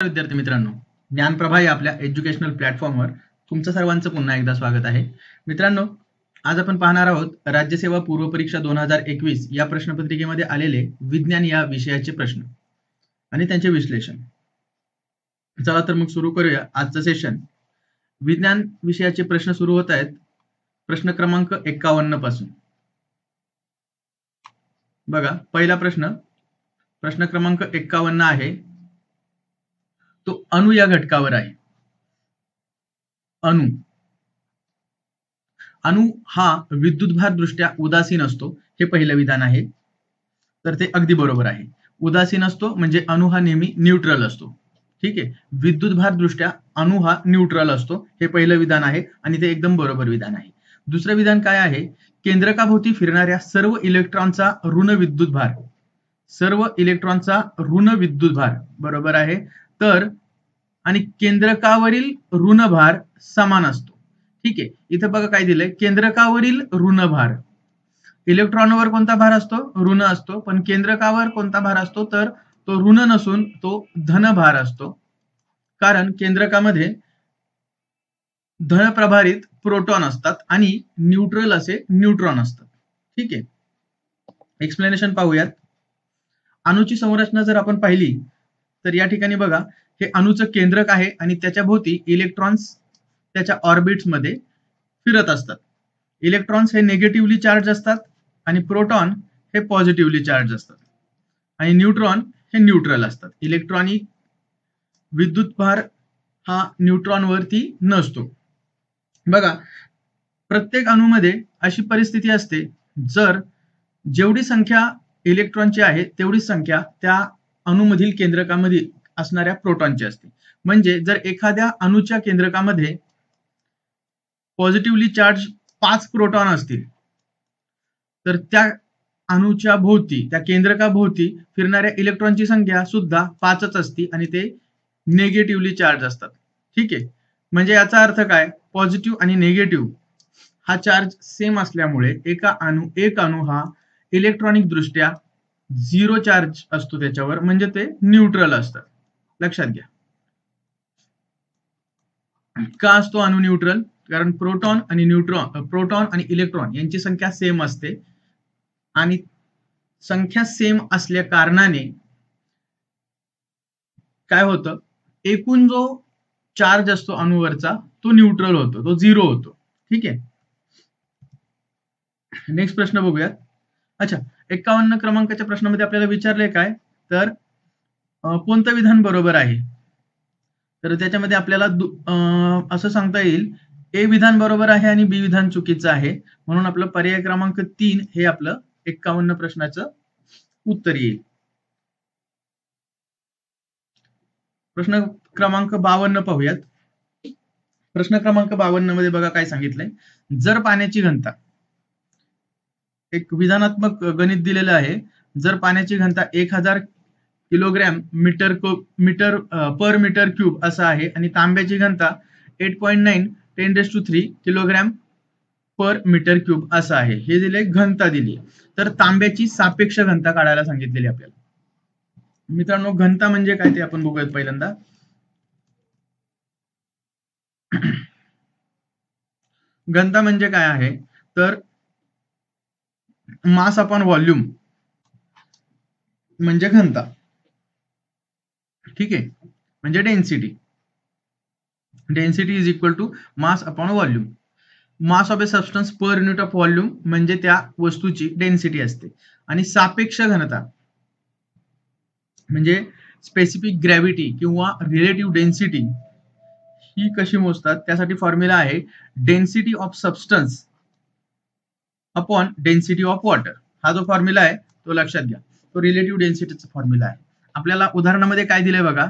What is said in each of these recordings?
विद्यार्थी मित्रांनो, ज्ञानप्रभा या आपल्या एज्युकेशनल प्लॅटफॉर्मवर तुमचं सर्वांचं पुन्हा एकदा स्वागत आहे. मित्रांनो, आज आपण पाहणार आहोत राज्यसेवा पूर्व परीक्षा 2021 या प्रश्नपत्रिकेमध्ये आलेले विज्ञान या विषयाचे प्रश्न आणि त्यांचे विश्लेषण. चला तर मग सुरू करूया आजचं सेशन. विज्ञान विषयाचे प्रश्न सुरू होत आहेत प्रश्न क्रमांक 51 पासून. बघा, पहिला प्रश्न क्रमांक 51 आहे, तो अणु या घटकावर आहे. अणु हा विद्युतभार दृष्ट्या उदासीन असतो, हे पहिलं विधान आहे. तर ते अगदी बरोबर आहे. उदासीन असतो म्हणजे अणु हा नेहमी न्यूट्रल असतो. ठीक आहे, विद्युतभार दृष्ट्या अणु हा न्यूट्रल असतो, हे पहिलं विधान आहे आणि ते एकदम बरोबर विधान आहे. दुसरं विधान काय आहे? केंद्रकाभोवती फिरणाऱ्या सर्व इलेक्ट्रॉनचा ऋण विद्युतभार बरोबर आहे. तर आणि केंद्रकावरील ऋणभार समान असतो. ठीक आहे, इथं बघा काय दिलंय, केंद्रकावरील ऋणभार. इलेक्ट्रॉनवर कोणता भार असतो? ऋण असतो. पण केंद्रकावर कोणता भार असतो? तर तो ऋण नसून तो धनभार असतो. कारण केंद्रकामध्ये धनप्रभारित प्रोटॉन असतात आणि न्यूट्रल असे न्यूट्रॉन असतात. ठीक आहे, एक्सप्लेनेशन पाहूयात. अणूची संरचना जर आपण पाहिली तर या ठिकाणी बघा, हे अणूचं केंद्रक आहे आणि त्याच्या भोवती इलेक्ट्रॉन्स त्याच्या ऑर्बिट्स मध्ये फिरत असतात. इलेक्ट्रॉन्स हे निगेटिव्हली चार्ज असतात आणि प्रोटॉन हे पॉझिटिव्हली चार्ज असतात आणि न्यूट्रॉन हे न्यूट्रल असतात. इलेक्ट्रॉनिक विद्युतभार हा न्यूट्रॉनवरती नसतो. बघा, प्रत्येक अणूमध्ये अशी परिस्थिती असते, जर जेवढी संख्या इलेक्ट्रॉनची आहे तेवढी संख्या त्या अणूमधील केंद्रकामध्ये असणाऱ्या प्रोटॉनची असते. म्हणजे जर एखाद्या अणूच्या केंद्रकामध्ये पॉझिटिव्हली चार्ज 5 प्रोटॉन असतील तर त्या अणूच्या भोवती, त्या केंद्रकाभोवती फिरणाऱ्या इलेक्ट्रॉनची संख्या सुद्धा 5च असते आणि ते निगेटिव्हली चार्ज असतात. ठीक आहे, म्हणजे याचा अर्थ काय? पॉझिटिव्ह आणि निगेटिव्ह हा चार्ज सेम असल्यामुळे एक अणू हा इलेक्ट्रॉनिक दृष्ट्या 0 चार्ज असतो त्याच्यावर, म्हणजे ते न्यूट्रल असतात. लक्षात घ्या. का असतो अणू न्यूट्रल? कारण प्रोटॉन आणि इलेक्ट्रॉन यांची संख्या सेम असते आणि संख्या सेम असल्या कारणाने काय होतं, एकूण जो चार्ज असतो अणूवरचा तो न्यूट्रल होतो, तो 0 होतो. ठीक आहे, नेक्स्ट प्रश्न बघूयात. अच्छा, 51 क्रमांकाच्या प्रश्नामध्ये आपल्याला विचारले काय, तर कोणतं विधान बरोबर आहे? तर त्याच्यामध्ये आपल्याला असं सांगता येईल, ए विधान बरोबर आहे आणि बी विधान चुकीचं आहे. म्हणून आपलं पर्याय क्रमांक 3 हे आपलं 51 प्रश्नाचं उत्तर येईल. प्रश्न क्रमांक 52 पाहूयात. प्रश्न क्रमांक 52 मध्ये बघा काय सांगितलंय. जर पाण्याची घनता, एक विधानात्मक गणित दिलेलं आहे. जर पाण्याची घनता 1000 किलोग्रॅम पर मीटर क्यूब असं आहे आणि तांब्याची घनता 8.9 10³ किलोग्रॅम पर मीटर क्यूब असं आहे. हे दिले घनता दिली, तर तांब्याची सापेक्ष घनता काढायला सांगितलेली आपल्याला. मित्रांनो, घनता म्हणजे काय ते आपण बघूयात पहिल्यांदा. घनता म्हणजे काय आहे, तर मास अपॉन व्हॉल्यूम म्हणजे घनता. ठीक आहे, म्हणजे density is equal to mass upon volume. Mass of a substance per unit of volume म्हणजे त्या वस्तूची डेन्सिटी असते. आणि सापेक्ष घनता म्हणजे स्पेसिफिक ग्रॅव्हिटी किंवा रिलेटिव्ह डेन्सिटी ही कशी मोजतात, त्यासाठी फॉर्म्युला आहे density of substance upon density of water. हा जो फॉर्म्युला आहे तो लक्षात घ्या, तो रिलेटिव्ह डेन्सिटीचा फॉर्म्युला आहे. आपल्याला उदाहरणामध्ये काय दिलंय बघा,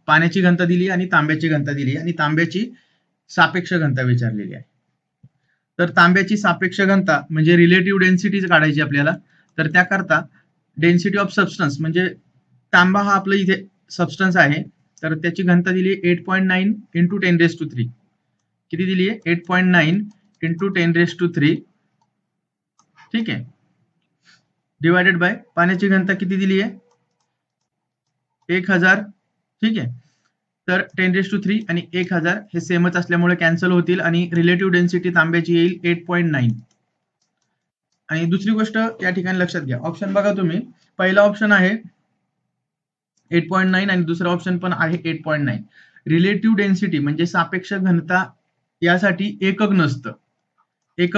पाण्याची घनता दिली आणि तांब्याची घनता दिली आणि तांब्याची सापेक्ष घनता विचारलेली आहे. तर तांब्याची सापेक्ष घनता म्हणजे रिलेटिव्ह डेन्सिटी काढायची आपल्याला. तर त्याकरता डेन्सिटी ऑफ सबस्टन्स म्हणजे तांबा हा आपला इथे सबस्टन्स आहे, तर त्याची घनता दिली 8.9 इंटू 10³ किती दिली आहे? 8.9 इंटू 10³ ठीक आहे, डिवायडेड बाय पाण्याची घनता किती दिली आहे? 1000, ठीक आहे. तर 10⁻³ आणि 1000 हे सेमच असल्यामुळे कॅन्सल होतील आणि रिलेटिव्ह डेन्सिटी तांब्याची येईल 8.9. आणि दुसरी गोष्ट या ठिकाणी लक्षात घ्या, ऑप्शन बघा तुम्ही, पहिला ऑप्शन आहे 8.9 आणि दुसरा ऑप्शन पण आहे 8.9. रिलेटिव्ह डेन्सिटी म्हणजे सापेक्ष घनता यासाठी एकक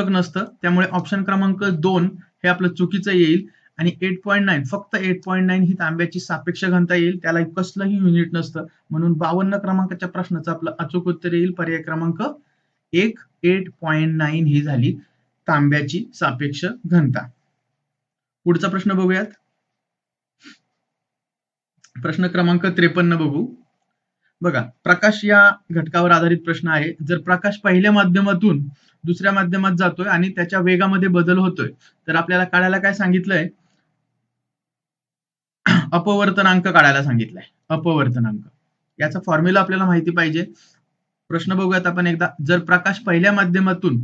नसतं, त्यामुळे ऑप्शन क्रमांक 2 हे आपलं चुकीचं येईल. आणि 8.9 फक्त 8.9 ही तांब्याची सापेक्ष घनता येईल, त्याला कसलंही युनिट नसतं, म्हणून 52 क्रमांकाच्या प्रश्नाचं आपलं अचूक उत्तर येईल पर्याय क्रमांक 1. 8.9 ही झाली तांब्याची सापेक्ष घनता. पुढचा प्रश्न बघूयात. प्रश्न क्रमांक 53 बघू. बघा, प्रकाश या घटकावर आधारित प्रश्न आहे. जर प्रकाश पहिल्या माध्यमातून दुसऱ्या माध्यमात जातोय आणि त्याच्या वेगामध्ये बदल होतोय, तर आपल्याला काढायला काय सांगितलंय? अपवर्तनांक काढायला सांगितलंय. अपवर्तनांक याचा फॉर्म्युला आपल्याला माहिती पाहिजे. प्रश्न बघूयात आपण एकदा. जर प्रकाश पहिल्या माध्यमातून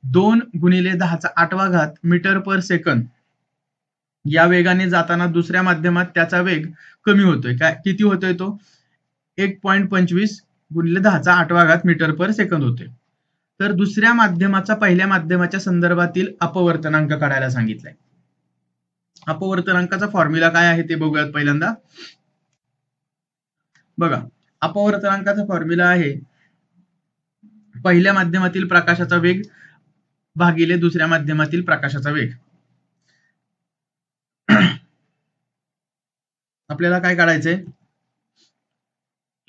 2 × 10⁸ मीटर पर सेकंद या वेगाने जाताना दुसऱ्या माध्यमात त्याचा वेग कमी होतोय, काय किती होतोय तो? 1.25 × 10⁸ मीटर पर सेकंद होतोय. तर दुसऱ्या माध्यमाचा पहिल्या माध्यमाच्या संदर्भातील अपवर्तनांक काढायला सांगितलंय. अपवर्तनांकाचा फॉर्म्युला काय आहे ते बघूयात पहिल्यांदा. बघा, अपवर्तनांकाचा फॉर्म्युला आहे पहिल्या माध्यमातील प्रकाशाचा वेग भागिले दुसऱ्या माध्यमातील प्रकाशाचा वेग. आपल्याला काय काढायचंय?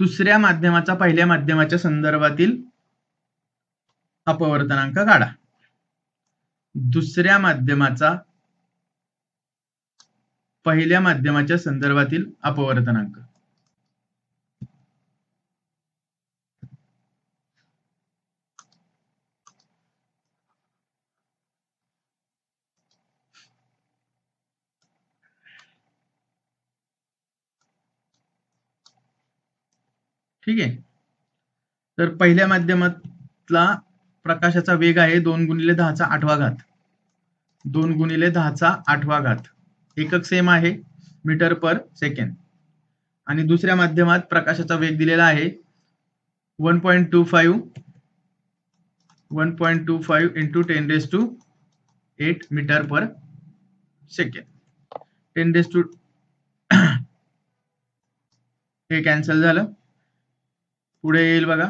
दुसऱ्या माध्यमाचा पहिल्या माध्यमाच्या संदर्भातील अपवर्तनांक काढा. दुसऱ्या माध्यमाचा पहिल्या माध्यमाच्या संदर्भातील अपवर्तनांक. ठीक आहे. तर पहिल्या माध्यमातला प्रकाशाचा वेग आहे 2 × 10⁸. 2 × 10⁸. एकक सेम आहे, मीटर पर सेकंड. आणि दुसऱ्या माध्यमात प्रकाशाचा वेग दिलेला आहे 1.25 × 10⁸ मीटर पर सेकंड. 10 हे कॅन्सल झालं. पुढे येईल बघा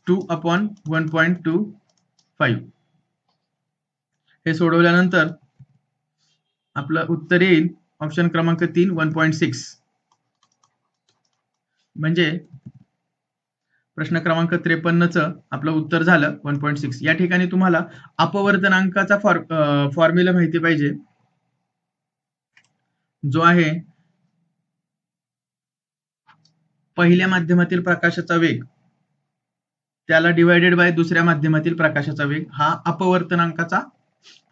2/1.25. हे सोडवल्यानंतर आपलं उत्तर येईल ऑप्शन क्रमांक 3 1.6. म्हणजे प्रश्न क्रमांक 53चं आपलं उत्तर झालं 1.6. या ठिकाणी तुम्हाला अपवर्तनांकाचा फॉर्म्युला माहिती पाहिजे, जो आहे पहिल्या माध्यमातील प्रकाशाचा वेग त्याला डिवायडेड बाय दुसऱ्या माध्यमातील प्रकाशाचा वेग, हा अपवर्तनांकाचा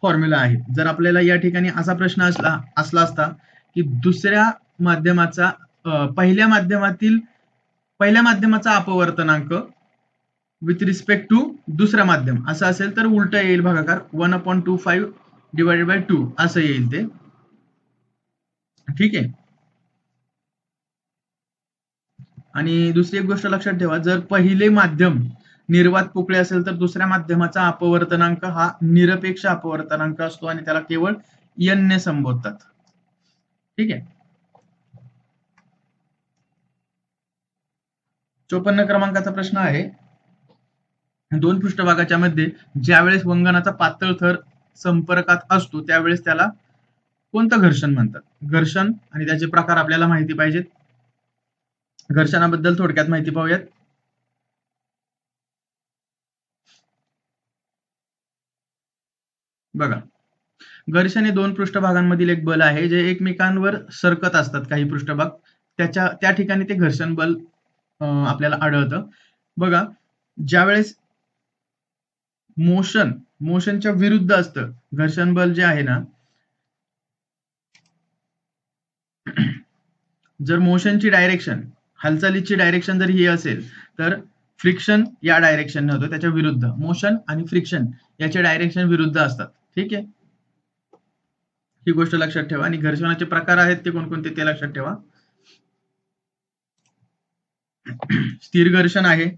फॉर्म्युला आहे. जर आपल्याला या ठिकाणी असा प्रश्न असला असता की दुसऱ्या माध्यमाचा पहिल्या माध्यमाचा अपवर्तनांक विथ रिस्पेक्ट टू दुसऱ्या माध्यम असं असेल तर उलट येईल भागाकार 1/25 डिवायडेड बाय 2 असं येईल ते. ठीक आहे. आणि दुसरी एक गोष्ट लक्षात ठेवा, जर पहिले माध्यम निर्वात पोकळे असेल तर दुसऱ्या माध्यमाचा अपवर्तनांक हा निरपेक्ष अपवर्तनांक असतो आणि त्याला केवळ n ने संबोधतात. ठीक आहे. 54 क्रमांकाचा प्रश्न आहे, दोन पृष्ठभागाच्या मध्ये ज्यावेळेस वंगणाचा पातळ थर संपर्कात असतो त्यावेळेस त्याला कोणतं घर्षण म्हणतात? घर्षण आणि त्याचे प्रकार आपल्याला माहिती पाहिजेत. घर्षणाबद्दल थोडक्यात माहिती पाहूयात. बघा, घर्षण हे दोन पृष्ठभागांमधील एक बल आहे जे एकमेकांवर सरकत असतात. काही पृष्ठभाग त्या ठिकाणी ते घर्षण बल आपल्याला आढळतं. बघा, ज्यावेळेस मोशनच्या विरुद्ध असतं घर्षण बल जे आहे ना, जर मोशनची डायरेक्शन, हालचालीची डायरेक्शन जर ही असेल तर फ्रिक्शन या डायरेक्शन होतं, त्याच्या विरुद्ध. मोशन आणि फ्रिक्शन याचे डायरेक्शन विरुद्ध असतात. ठीक आहे, ही गोष्ट लक्षात ठेवा. आणि घर्षणाचे प्रकार आहेत ते कोणकोणते ते लक्षात ठेवा. स्थिर घर्षण आहे,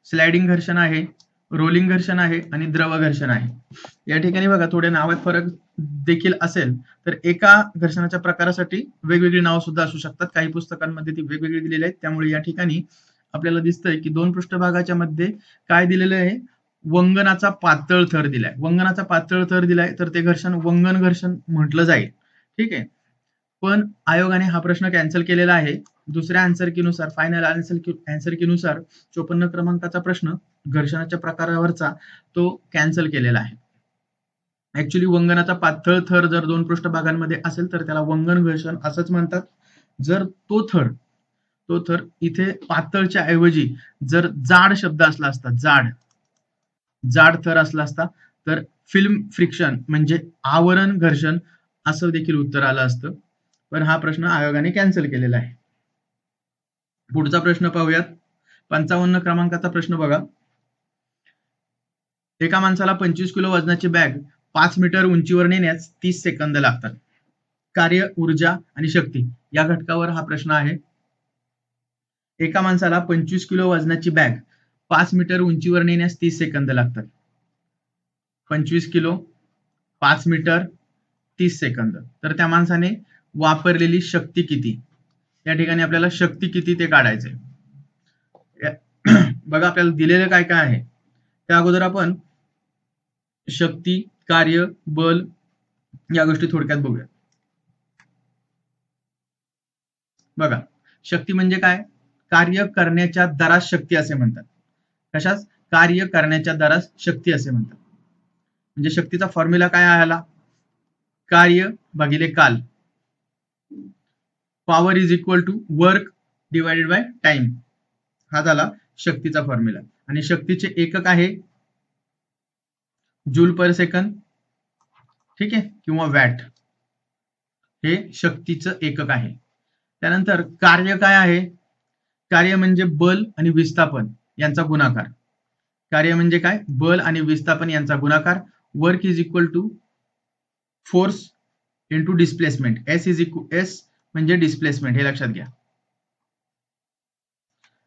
स्लायडिंग घर्षण आहे, रोलिंग घर्षण आहे आणि द्रव घर्षण आहे. या ठिकाणी बघा थोडे नावात फरक देखील असेल तर एका घर्षणाच्या प्रकारासाठी वेगवेगळी नावं सुद्धा असू शकतात. काही पुस्तकांमध्ये ती वेगवेगळी दिलेली आहेत. त्यामुळे या ठिकाणी आपल्याला दिसतंय की दोन पृष्ठभागाच्या मध्ये काय दिलेलं आहे, वंगनाचा पातळ थर दिलाय. वंगनाचा पातळ थर दिलाय तर ते घर्षण वंगन घर्षण म्हटलं जाईल. ठीक आहे. पण आयोगाने हा प्रश्न कॅन्सल केलेला आहे. दुसऱ्या आन्सर कीनुसार, फायनल आन्सर कीनुसार 54 क्रमांकाचा प्रश्न घर्षणाच्या प्रकारावरचा तो कॅन्सल केलेला आहे. ऍक्च्युली वंगनाचा पातळ थर जर दोन पृष्ठभागांमध्ये असेल तर त्याला वंगन घर्षण असंच म्हणतात. जर तो थर इथे पातळच्या ऐवजी जर जाड शब्द असला असता, जाड थर असला असता तर फिल्म फ्रिक्शन म्हणजे आवरण घर्षण असं देखील उत्तर आलं असतं. पण हा प्रश्न आयोगाने कॅन्सल केलेला आहे. पुढचा प्रश्न पाहूयात. 55 क्रमांकाचा प्रश्न बघा. एका माणसाला 25 किलो वजनाची बॅग 5 मीटर उंचीवर नेण्यास 30 सेकंद लागतात. कार्य, ऊर्जा आणि शक्ती या घटकावर हा प्रश्न आहे. एका माणसाला 25 किलो वजनाची बॅग 5 मीटर उंचीवर नेण्यास 30 सेकंद लागतात. 25 किलो, 5 मीटर, 30 सेकंद. तर त्या माणसाने वापरलेली शक्ती किती? या ठिकाणी आपल्याला शक्ती किती ते काढायचे. बघा आपल्याला दिलेलं काय काय आहे. त्या अगोदर आपण शक्ती, कार्य, बल या गोष्टी थोडक्यात बघूया. बघा, शक्ती म्हणजे काय? कार्य करण्याच्या दरास शक्ती असे म्हणतात. कशास? कार्य करण्याच्या दरास शक्ती असे म्हणतात. म्हणजे शक्तीचा फॉर्म्युला काय आला? कार्य भागिले काल, power is equal to work divided by time, हा झाला शक्तीचा फॉर्म्युला. आणि शक्तीचे एकक आहे जूल पर सेकंद, ठीक आहे, किंवा वॅट, हे शक्तीचं एकक आहे. त्यानंतर कार्य काय आहे? कार्य म्हणजे बल आणि विस्थापन यांचा गुणाकार. कार्य म्हणजे काय? बल आणि विस्थापन यांचा गुणाकार. Work is equal to force into displacement. S म्हणजे डिस्प्लेसमेंट, हे लक्षात घ्या.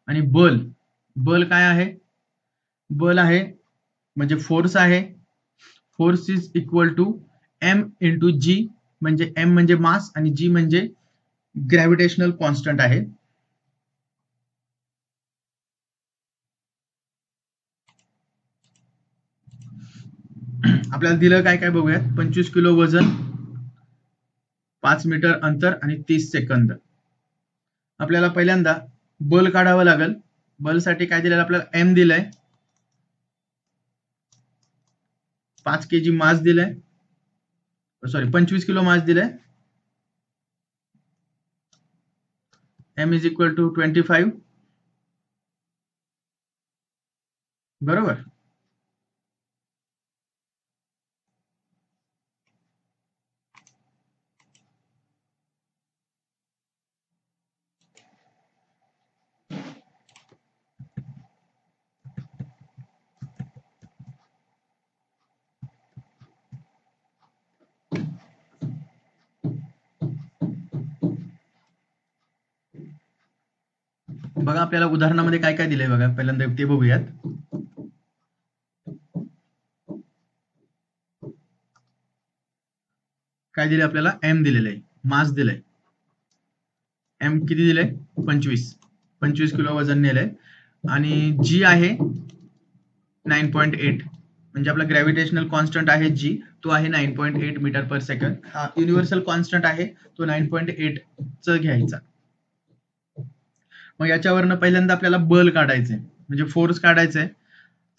आणि बल काय आहे? बल आहे म्हणजे फोर्स आहे. Force is equal to M into G, म्हणजे एम म्हणजे मास आणि जी म्हणजे ग्रॅव्हिटेशनल कॉन्स्टंट आहे. आपल्याला दिलं काय काय बघूयात. 25 किलो वजन, 5 मीटर अंतर आणि 30 सेकंद. आपल्याला पहिल्यांदा बल काढावं लागेल. बलसाठी काय दिलंय आपल्याला? एम दिलंय, 5 kg मास दिलंय, सॉरी 25 किलो मास दिलंय. एम इज इक्वल टू 25, बरोबर. बघा आपल्याला उदाहरणामध्ये काय काय दिलंय बघा, पहिल्यांदा ते बघूयात. काय दिले आपल्याला? एम दिलेलं आहे, मास दिलंय. एम किती दिलंय? 25 किलो वजन नेलंय. आणि जी आहे 9.8, म्हणजे आपला ग्रॅव्हिटेशनल कॉन्स्टंट आहे जी, तो आहे 9.8 मीटर पर सेकंड. हा युनिव्हर्सल कॉन्स्टंट आहे, तो 9.8 च घ्यायचा. मग याच्यावरनं पहिल्यांदा आपल्याला बल काढायचंय, म्हणजे फोर्स काढायचंय.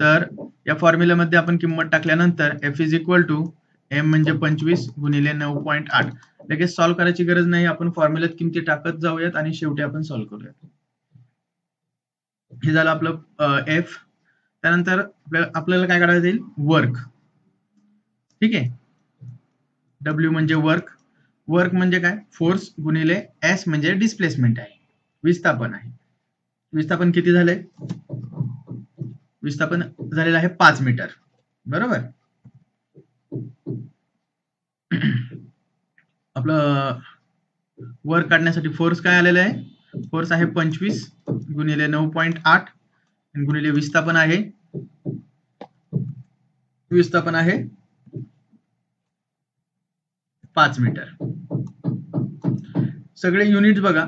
तर या फॉर्म्युल्यामध्ये आपण किंमत टाकल्यानंतर F is equal to M म्हणजे 25 गुणिले 9.8. लगेच सॉल्व्ह करायची गरज नाही, आपण फॉर्म्युल्यात किमती टाकत जाऊयात आणि शेवटी आपण सॉल्व्ह करूयात. हे झालं आपलं एफ. त्यानंतर आपल्याला काय काढायचं येईल? वर्क. ठीक आहे. डब्ल्यू म्हणजे वर्क. वर्क म्हणजे काय? फोर्स गुणिले एस म्हणजे डिस्प्लेसमेंट आहे, विस्थापन आहे. विस्थापन किती झालंय? विस्थापन झालेलं आहे 5 मीटर, बरोबर. आपलं वर्क काढण्यासाठी फोर्स काय आलेलं आहे? फोर्स आहे 25 गुणिले 9.8 आणि गुणिले विस्थापन आहे 5 मीटर. सगळे युनिट बघा,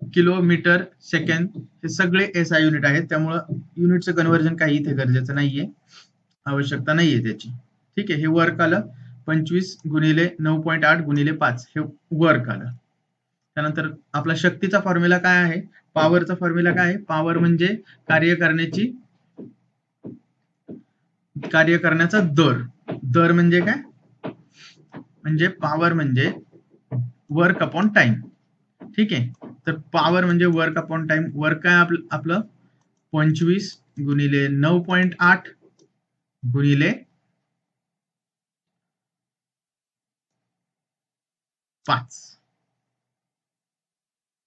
किलोमीटर सेकंड, हे सगळे SI युनिट आहेत, त्यामुळं युनिटचं कन्व्हर्जन काही इथे गरजेचं नाहीये, आवश्यकता नाहीये त्याची. ठीक आहे, हे वर्क आलं 25 गुणिले 9.8 गुणिले 5, हे वर्क आलं. त्यानंतर आपला शक्तीचा फॉर्म्युला काय आहे, पॉवरचा फॉर्म्युला काय आहे, पॉवर म्हणजे कार्य करण्याचा दर म्हणजे काय, म्हणजे पॉवर म्हणजे वर्क अपॉन टाइम. ठीक आहे, तर पॉवर म्हणजे वर्क अपॉन टाइम. वर्क काय आपलं 25 गुणिले 9.8 गुणिले 5.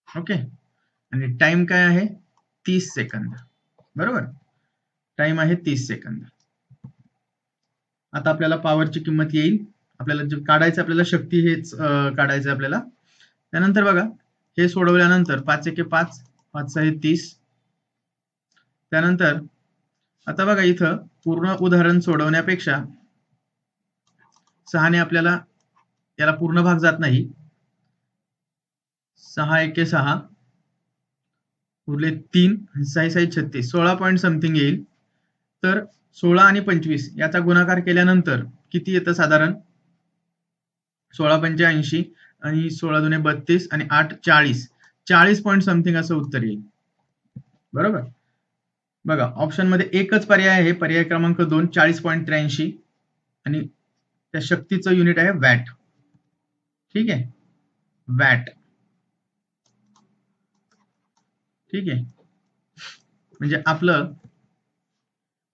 ओके, आणि टाइम काय आहे 30 सेकंद. बरोबर, टाइम आहे 30 सेकंद. आता आपल्याला पॉवरची किंमत येईल, आपल्याला जे काढायचं, आपल्याला शक्ती हेच काढायचं आपल्याला. त्यानंतर बघा, हे सोडवल्यानंतर 5 एके 5, 5 6 30. त्यानंतर आता बघा, इथं पूर्ण उदाहरण सोडवण्यापेक्षा 6 ने आपल्याला याला पूर्ण भाग जात नाही, 6 एके 6 उरले 3, 6 6 36, 16 पॉईंट समथिंग येईल. तर 16 आणि 25 याचा गुणाकार केल्यानंतर किती येतं साधारण, 16 पंचे 80 आणि 16 दुने 32 आणि 8 40 पॉईंट समथिंग असं उत्तर येईल. बरोबर, बघा ऑप्शन मध्ये एकच पर्याय आहे, पर्याय क्रमांक 2, 40.83, आणि त्या शक्तीचं युनिट आहे वॅट. ठीक आहे, वॅट. ठीक आहे, म्हणजे आपलं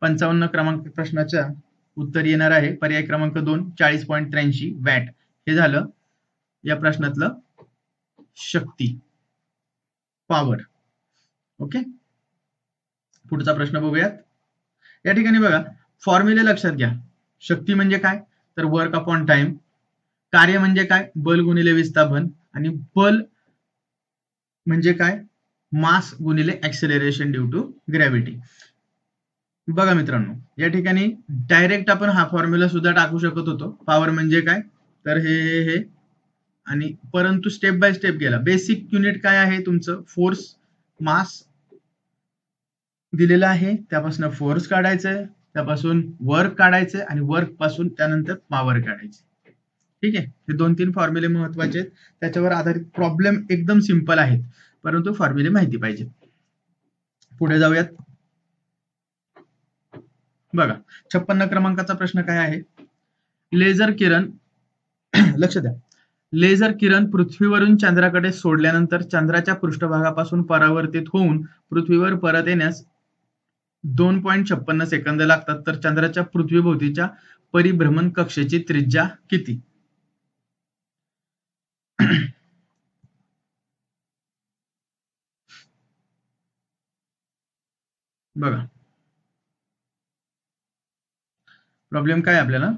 55 क्रमांक प्रश्नाचं उत्तर येणार आहे पर्याय क्रमांक 2, 40.83 वॅट. हे झालं या प्रश्नातलं शक्ती, पॉवर. ओके, पुढचा प्रश्न बघूयात. या ठिकाणी बघा, फॉर्म्युले लक्षात घ्या. शक्ती म्हणजे काय, तर वर्क अपॉन टाइम. कार्य म्हणजे काय, बल गुणिले विस्थापन. आणि बल म्हणजे काय, मास गुणिले ऍक्सेलरेशन ड्यू टू ग्रॅव्हिटी. बघा मित्रांनो, या ठिकाणी डायरेक्ट आपण हा फॉर्म्युला सुद्धा टाकू शकत होतो. पॉवर म्हणजे काय, तर हे आणि परंतु स्टेप बाय स्टेप गेला. बेसिक युनिट काय आहे तुमचं, फोर्स, मास दिलेला आहे, त्यापासून फोर्स काढायचंय, त्यापासून वर्क काढायचंय, आणि वर्क पासून त्यानंतर पॉवर काढायची. ठीक आहे, हे 2-3 फॉर्म्युले महत्वाचे आहेत, त्याच्यावर आधारित प्रॉब्लेम एकदम सिंपल आहेत, परंतु फॉर्म्युले माहिती पाहिजेत. पुढे जाऊयात. बघा, 56 क्रमांकाचा प्रश्न काय आहे, लेझर किरण लक्ष द्या, लेझर किरण पृथ्वीवरून चंद्राकडे सोडल्यानंतर चंद्राच्या पृष्ठभागापासून परावर्तित होऊन पृथ्वीवर परत येण्यास 2.56 सेकंद लागतात, तर चंद्राच्या पृथ्वीभोवतीच्या परिभ्रमण कक्षेची त्रिज्या किती. बघा, प्रॉब्लेम काय आपल्याला,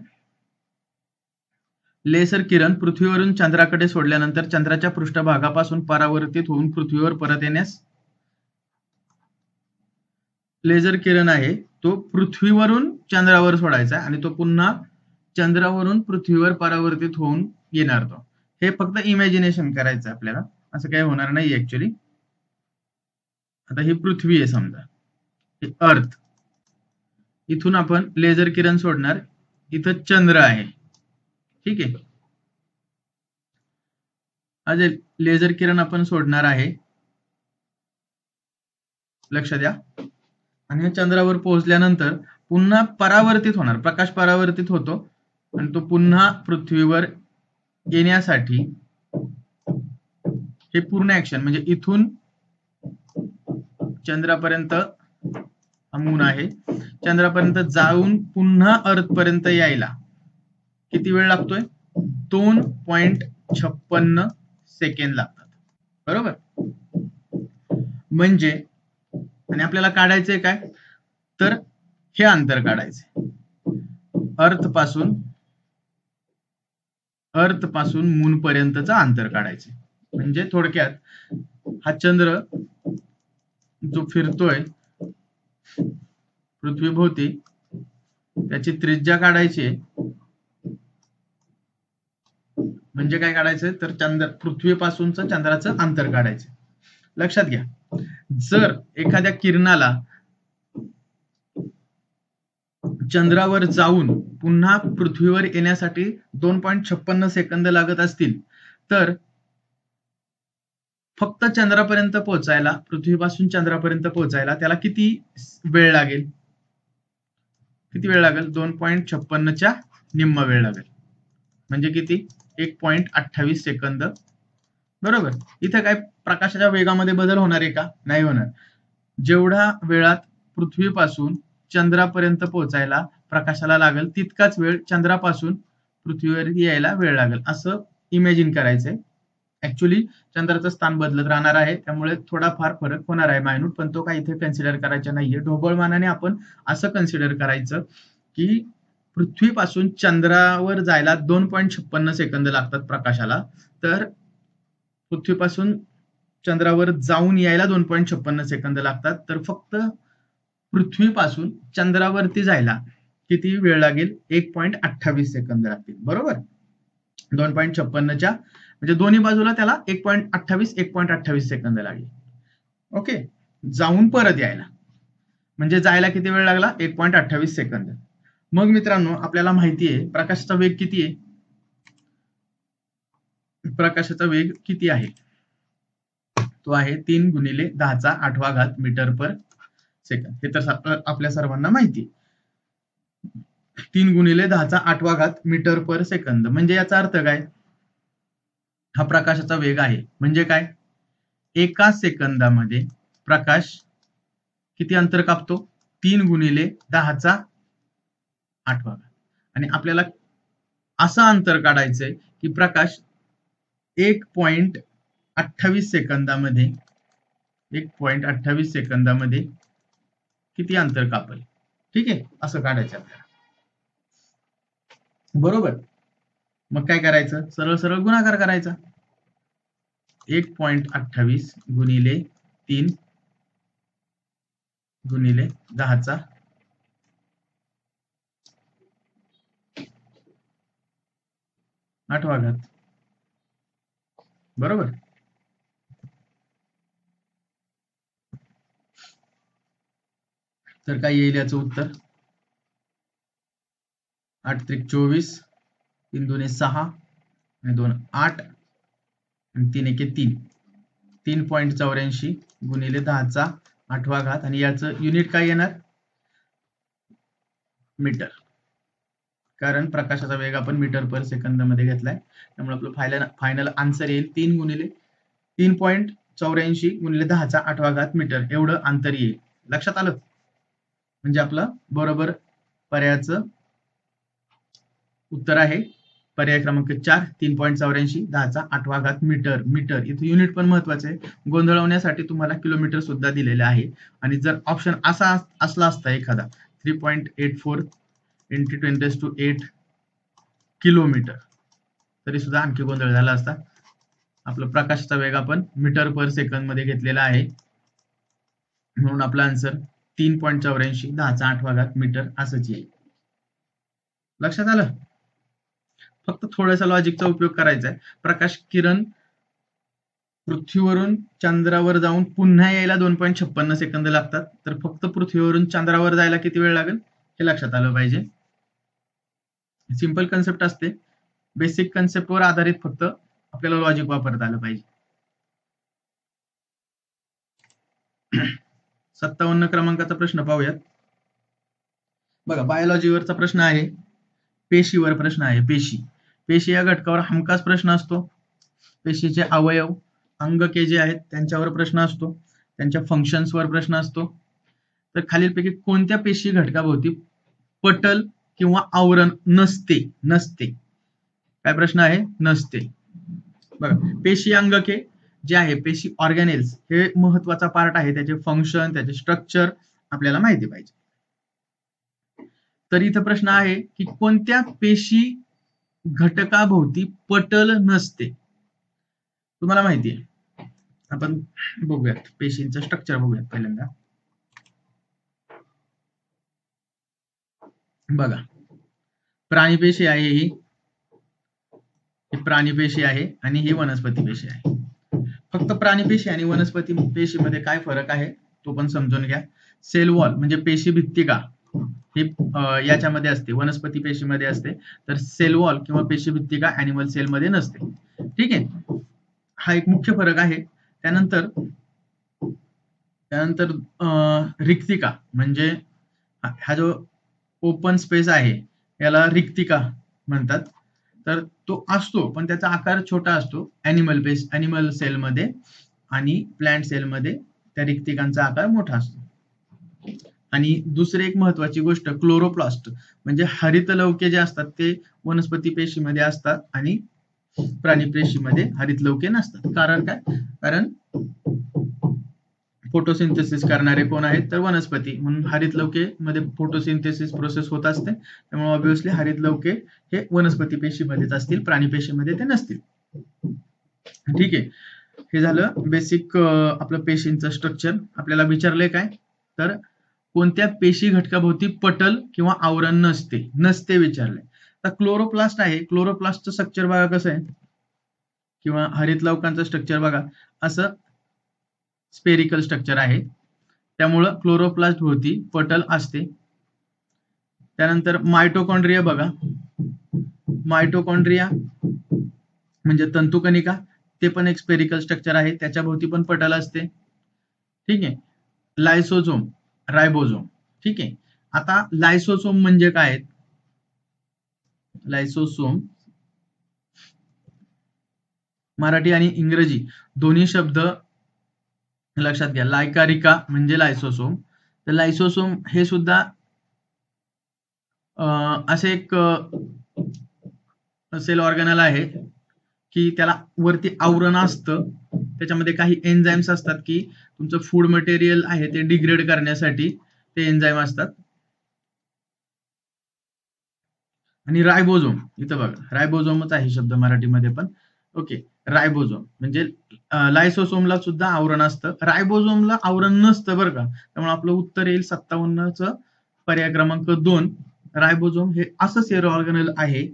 लेझर किरण पृथ्वीवरून चंद्राकडे सोडल्यानंतर चंद्राच्या पृष्ठभागापासून परावर्तित होऊन पृथ्वीवर परत येण्यास, लेझर किरण आहे तो पृथ्वीवरून चंद्रावर सोडायचा आणि तो पुन्हा चंद्रावरून पृथ्वीवर परावर्तित होऊन येणार. तो हे फक्त इमॅजिनेशन करायचं आपल्याला, असं काही होणार नाही ऍक्च्युली. आता ही पृथ्वी आहे समजा, ही अर्थ, इथून आपण लेझर किरण सोडणार, इथं चंद्र आहे. ठीक आहे, आज लेझर किरण आपण सोडणार आहे, लक्ष द्या, आणि चंद्रावर पोहोचल्यानंतर पुन्हा परावर्तित होणार, प्रकाश परावर्तित होतो आणि तो पुन्हा पृथ्वीवर येण्यासाठी हे पूर्ण ऍक्शन म्हणजे इथून चंद्रापर्यंत, मून आहे, चंद्रापर्यंत जाऊन पुन्हा अर्थ पर्यंत यायला किती वेळ लागतोय, 2.56 सेकंद लागतात. बरोबर, म्हणजे, आणि आपल्याला काढायचंय काय, तर हे अंतर काढायचंय, अर्थ पासून मून पर्यंतचं अंतर काढायचंय. म्हणजे थोडक्यात हा चंद्र जो फिरतोय पृथ्वीभोवती त्याची त्रिज्या काढायची, म्हणजे काय काढायचं तर पृथ्वीपासूनचं चंद्राचं अंतर काढायचं. लक्षात घ्या, जर एखाद्या किरणाला चंद्रावर जाऊन पुन्हा पृथ्वीवर येण्यासाठी 2.56 सेकंद लागत असतील तर फक्त चंद्रापर्यंत पोहोचायला, पृथ्वीपासून चंद्रापर्यंत पोहोचायला त्याला किती वेळ लागेल? किती वेळ लागेल? 2.56च्या निम्मा वेळ लागेल, म्हणजे किती? 1.28 सेकंद. बरोबर. इथे काय प्रकाशाच्या वेगामध्ये बदल होणार आहे का? नाही होणार. जेवढ्या वेळात पृथ्वीपासून चंद्रापर्यंत पोहोचायला प्रकाशाला लागेल तितकाच वेळ चंद्रापासून पृथ्वीवर यायला वेळ लागेल, असं इमॅजिन करायचंय. ऍक्च्युली चंद्राचं स्थान बदलत राहणार आहे, त्यामुळे थोडाफार फरक होणार आहे मायन्यूट, पण तो काही इथे कन्सिडर करायचा नाहीये. ढोबळमानाने आपण असं कन्सिडर करायचं की पृथ्वीपासून चंद्रावर जायला 2.56 सेकंद लागतात प्रकाशाला, तर पृथ्वीपासून चंद्रावर जाऊन यायला 2.56 सेकंद लागतात, तर फक्त पृथ्वीपासून चंद्रावरती जायला किती वेळ लागेल? 1.28 सेकंद लागतील. बरोबर. 2.56च्या म्हणजे दोन्ही बाजूला त्याला 1.28 सेकंद लागेल. ओके. जाऊन परत यायला म्हणजे जायला किती वेळ लागला? 1.28 सेकंद. मग मित्रांनो, आपल्याला माहिती आहे प्रकाशाचा वेग किती आहे? प्रकाशाचा वेग किती आहे? तो आहे 3 × 10⁸ मीटर पर सेकंद. हे तर आपल्या सर्वांना माहिती आहे. 3 × 10⁸ मीटर पर सेकंद म्हणजे याचा अर्थ काय? हा प्रकाशाचा वेग आहे. म्हणजे काय? एका सेकंदामध्ये प्रकाश किती अंतर कापतो? 3 × 10⁸. आणि आपल्याला असं अंतर काढायचंय की प्रकाश 1.28 सेकंदामध्ये 1.28 सेकंदामध्ये किती अंतर कापेल? ठीक आहे, असं काढायचं आपल्याला. बरोबर. मग काय करायचं? सरळ सरळ गुणाकार करायचा. 1.28 × 3 × 10⁸. बरोबर. तर काय येईल याचं उत्तर? 8 × 24, 3 × 6 आणि 2 8 आणि 3 × 3 3.84 × 10⁸ आणि याचं युनिट काय येणार? मीटर. कारण प्रकाशाचा वेग आपण मीटर पर सेकंद मध्ये घेतलाय, त्यामुळे आपलं फायनल आन्सर येईल 3.84 × 10⁸ मीटर एवढं अंतर येईल. लक्षात आलं? म्हणजे आपलं बरोबर पर्यायाचं उत्तर आहे पर्याय क्रमांक 4, 3.84 10⁸ मीटर. मीटर इथे युनिट पण महत्वाचं आहे. गोंधळवण्यासाठी तुम्हाला किलोमीटर सुद्धा दिलेले आहे. आणि जर ऑप्शन असा असला असता एखादा 3.84 × 10⁸ किलोमीटर, तरी सुद्धा आणखी गोंधळ झाला असता. आपलं प्रकाशाचा वेग आपण मीटर पर सेकंद मध्ये घेतलेला आहे, म्हणून आपला आन्सर 3.84 10⁸ मीटर असंच येईल. लक्षात आलं? फक्त थोडासा लॉजिकचा उपयोग करायचा आहे. प्रकाश किरण पृथ्वीवरून चंद्रावर जाऊन पुन्हा यायला 2.56 सेकंद लागतात, तर फक्त पृथ्वीवरून चंद्रावर जायला किती वेळ लागेल हे लक्षात आलं पाहिजे. सिंपल कन्सेप्ट असते. बेसिक कन्सेप्टवर आधारित फक्त आपल्याला लॉजिक वापरता आलं पाहिजे. 57 क्रमांकाचा प्रश्न पाहूयात. बघा, बायोलॉजीवरचा प्रश्न आहे, पेशीवर प्रश्न आहे. पेशी या घटकावर हमखास प्रश्न असतो. पेशीचे अवयव, अंगके जे आहेत त्यांच्यावर प्रश्न असतो, त्यांच्या फंक्शन्सवर प्रश्न असतो. तर खालीलपैकी कोणत्या पेशी घटकाभोवती पटल किंवा आवरण नसते? काय प्रश्न आहे? नसते. बघा, पेशी अंगके जे आहे, पेशी ऑर्गॅनेल्स हे महत्वाचा पार्ट आहे. त्याचे फंक्शन, त्याचे स्ट्रक्चर आपल्याला माहिती पाहिजे. तर इथं प्रश्न आहे की कोणत्या पेशी घटकाभोवती पटल नसते? तुम्हाला माहिती आहे. आपण बघूयात पेशींचं स्ट्रक्चर बघूयात पहिल्यांदा. बघा, प्राणी पेशी आहे, ही प्राणी पेशी आहे आणि ही वनस्पती पेशी आहे. फक्त प्राणी पेशी आणि वनस्पती पेशीमध्ये काय फरक आहे तो पण समजून घ्या. सेल वॉल म्हणजे पेशी भित्तिका ही याच्यामध्ये असते, वनस्पती पेशीमध्ये असते, तर सेल वॉल किंवा पेशी भित्तिका ॲनिमल सेल मध्ये नसते. ठीक आहे, हा एक मुख्य फरक आहे. त्यानंतर रिक्तिका म्हणजे हा जो ओपन स्पेस आहे याला रिक्तिका म्हणतात. तर तो असतो पण त्याचा आकार छोटा असतो ॲनिमल सेलमध्ये, आणि प्लांट सेलमध्ये त्या रिक्तिकांचा आकार मोठा असतो. आणि दुसरी एक महत्वाची गोष्ट, क्लोरोप्लास्ट म्हणजे हरितलवके जे असतात ते वनस्पती पेशीमध्ये असतात आणि प्राणी पेशीमध्ये हरितलवके नसतात. कारण काय? कारण फोटोसिंथेसिस करणारे कोण आहेत तर वनस्पती, म्हणून हरितलवके मध्ये फोटोसिंथेसिस प्रोसेस होत असते. त्यामुळे ऑब्व्हियसली हरितलवके हे वनस्पती पेशीमध्येच असतील, प्राणी पेशीमध्ये ते नसतील. ठीक आहे, हे झालं बेसिक आपलं पेशींचं स्ट्रक्चर. आपल्याला विचारलंय काय तर कोणत्या पेशी घटकाभोवती पटल किंवा आवरण नसते विचारलंय. तर क्लोरोप्लास्ट आहे, क्लोरोप्लास्टचं स्ट्रक्चर बघा कसं आहे, किंवा हरितलवकांचं स्ट्रक्चर बघा असं स्पेरिकल स्ट्रक्चर आहे, त्यामुळं क्लोरोप्लास्ट भोवती पटल असते. त्यानंतर मायटोकॉन्ड्रिया बघा, मायटोकॉन्ड्रिया म्हणजे तंतुकणिका, ते पण एक स्पेरिकल स्ट्रक्चर आहे, त्याच्या भोवती पण पटल असते. ठीक आहे, लायसोझोम, रायबोझोम. ठीक आहे, आता लायसोसोम म्हणजे काय? लायसोसोम मराठी आणि इंग्रजी दोन्ही शब्द लक्षात घ्या. लायकारिका म्हणजे लायसोसोम. तर लायसोसोम हे सुद्धा असे एक सेल ऑर्गॅनल आहे की त्याला वरती आवरण असतं, त्याच्यामध्ये काही एन्झाईम्स असतात की तुमचं फूड मटेरियल आहे ते डिग्रेड करण्यासाठी ते एन्झाईम असतात. आणि रायबोझोम, इथं बघा रायबोझोमच आहे शब्द मराठीमध्ये पण. ओके, रायबोझोम म्हणजे लायसोसोमला सुद्धा आवरण असतं, रायबोझोमला आवरण नसतं बरं का. त्यामुळे आपलं उत्तर येईल 57चं पर्याय क्रमांक 2. रायबोझोम हे असं सेल ऑर्गॅनल आहे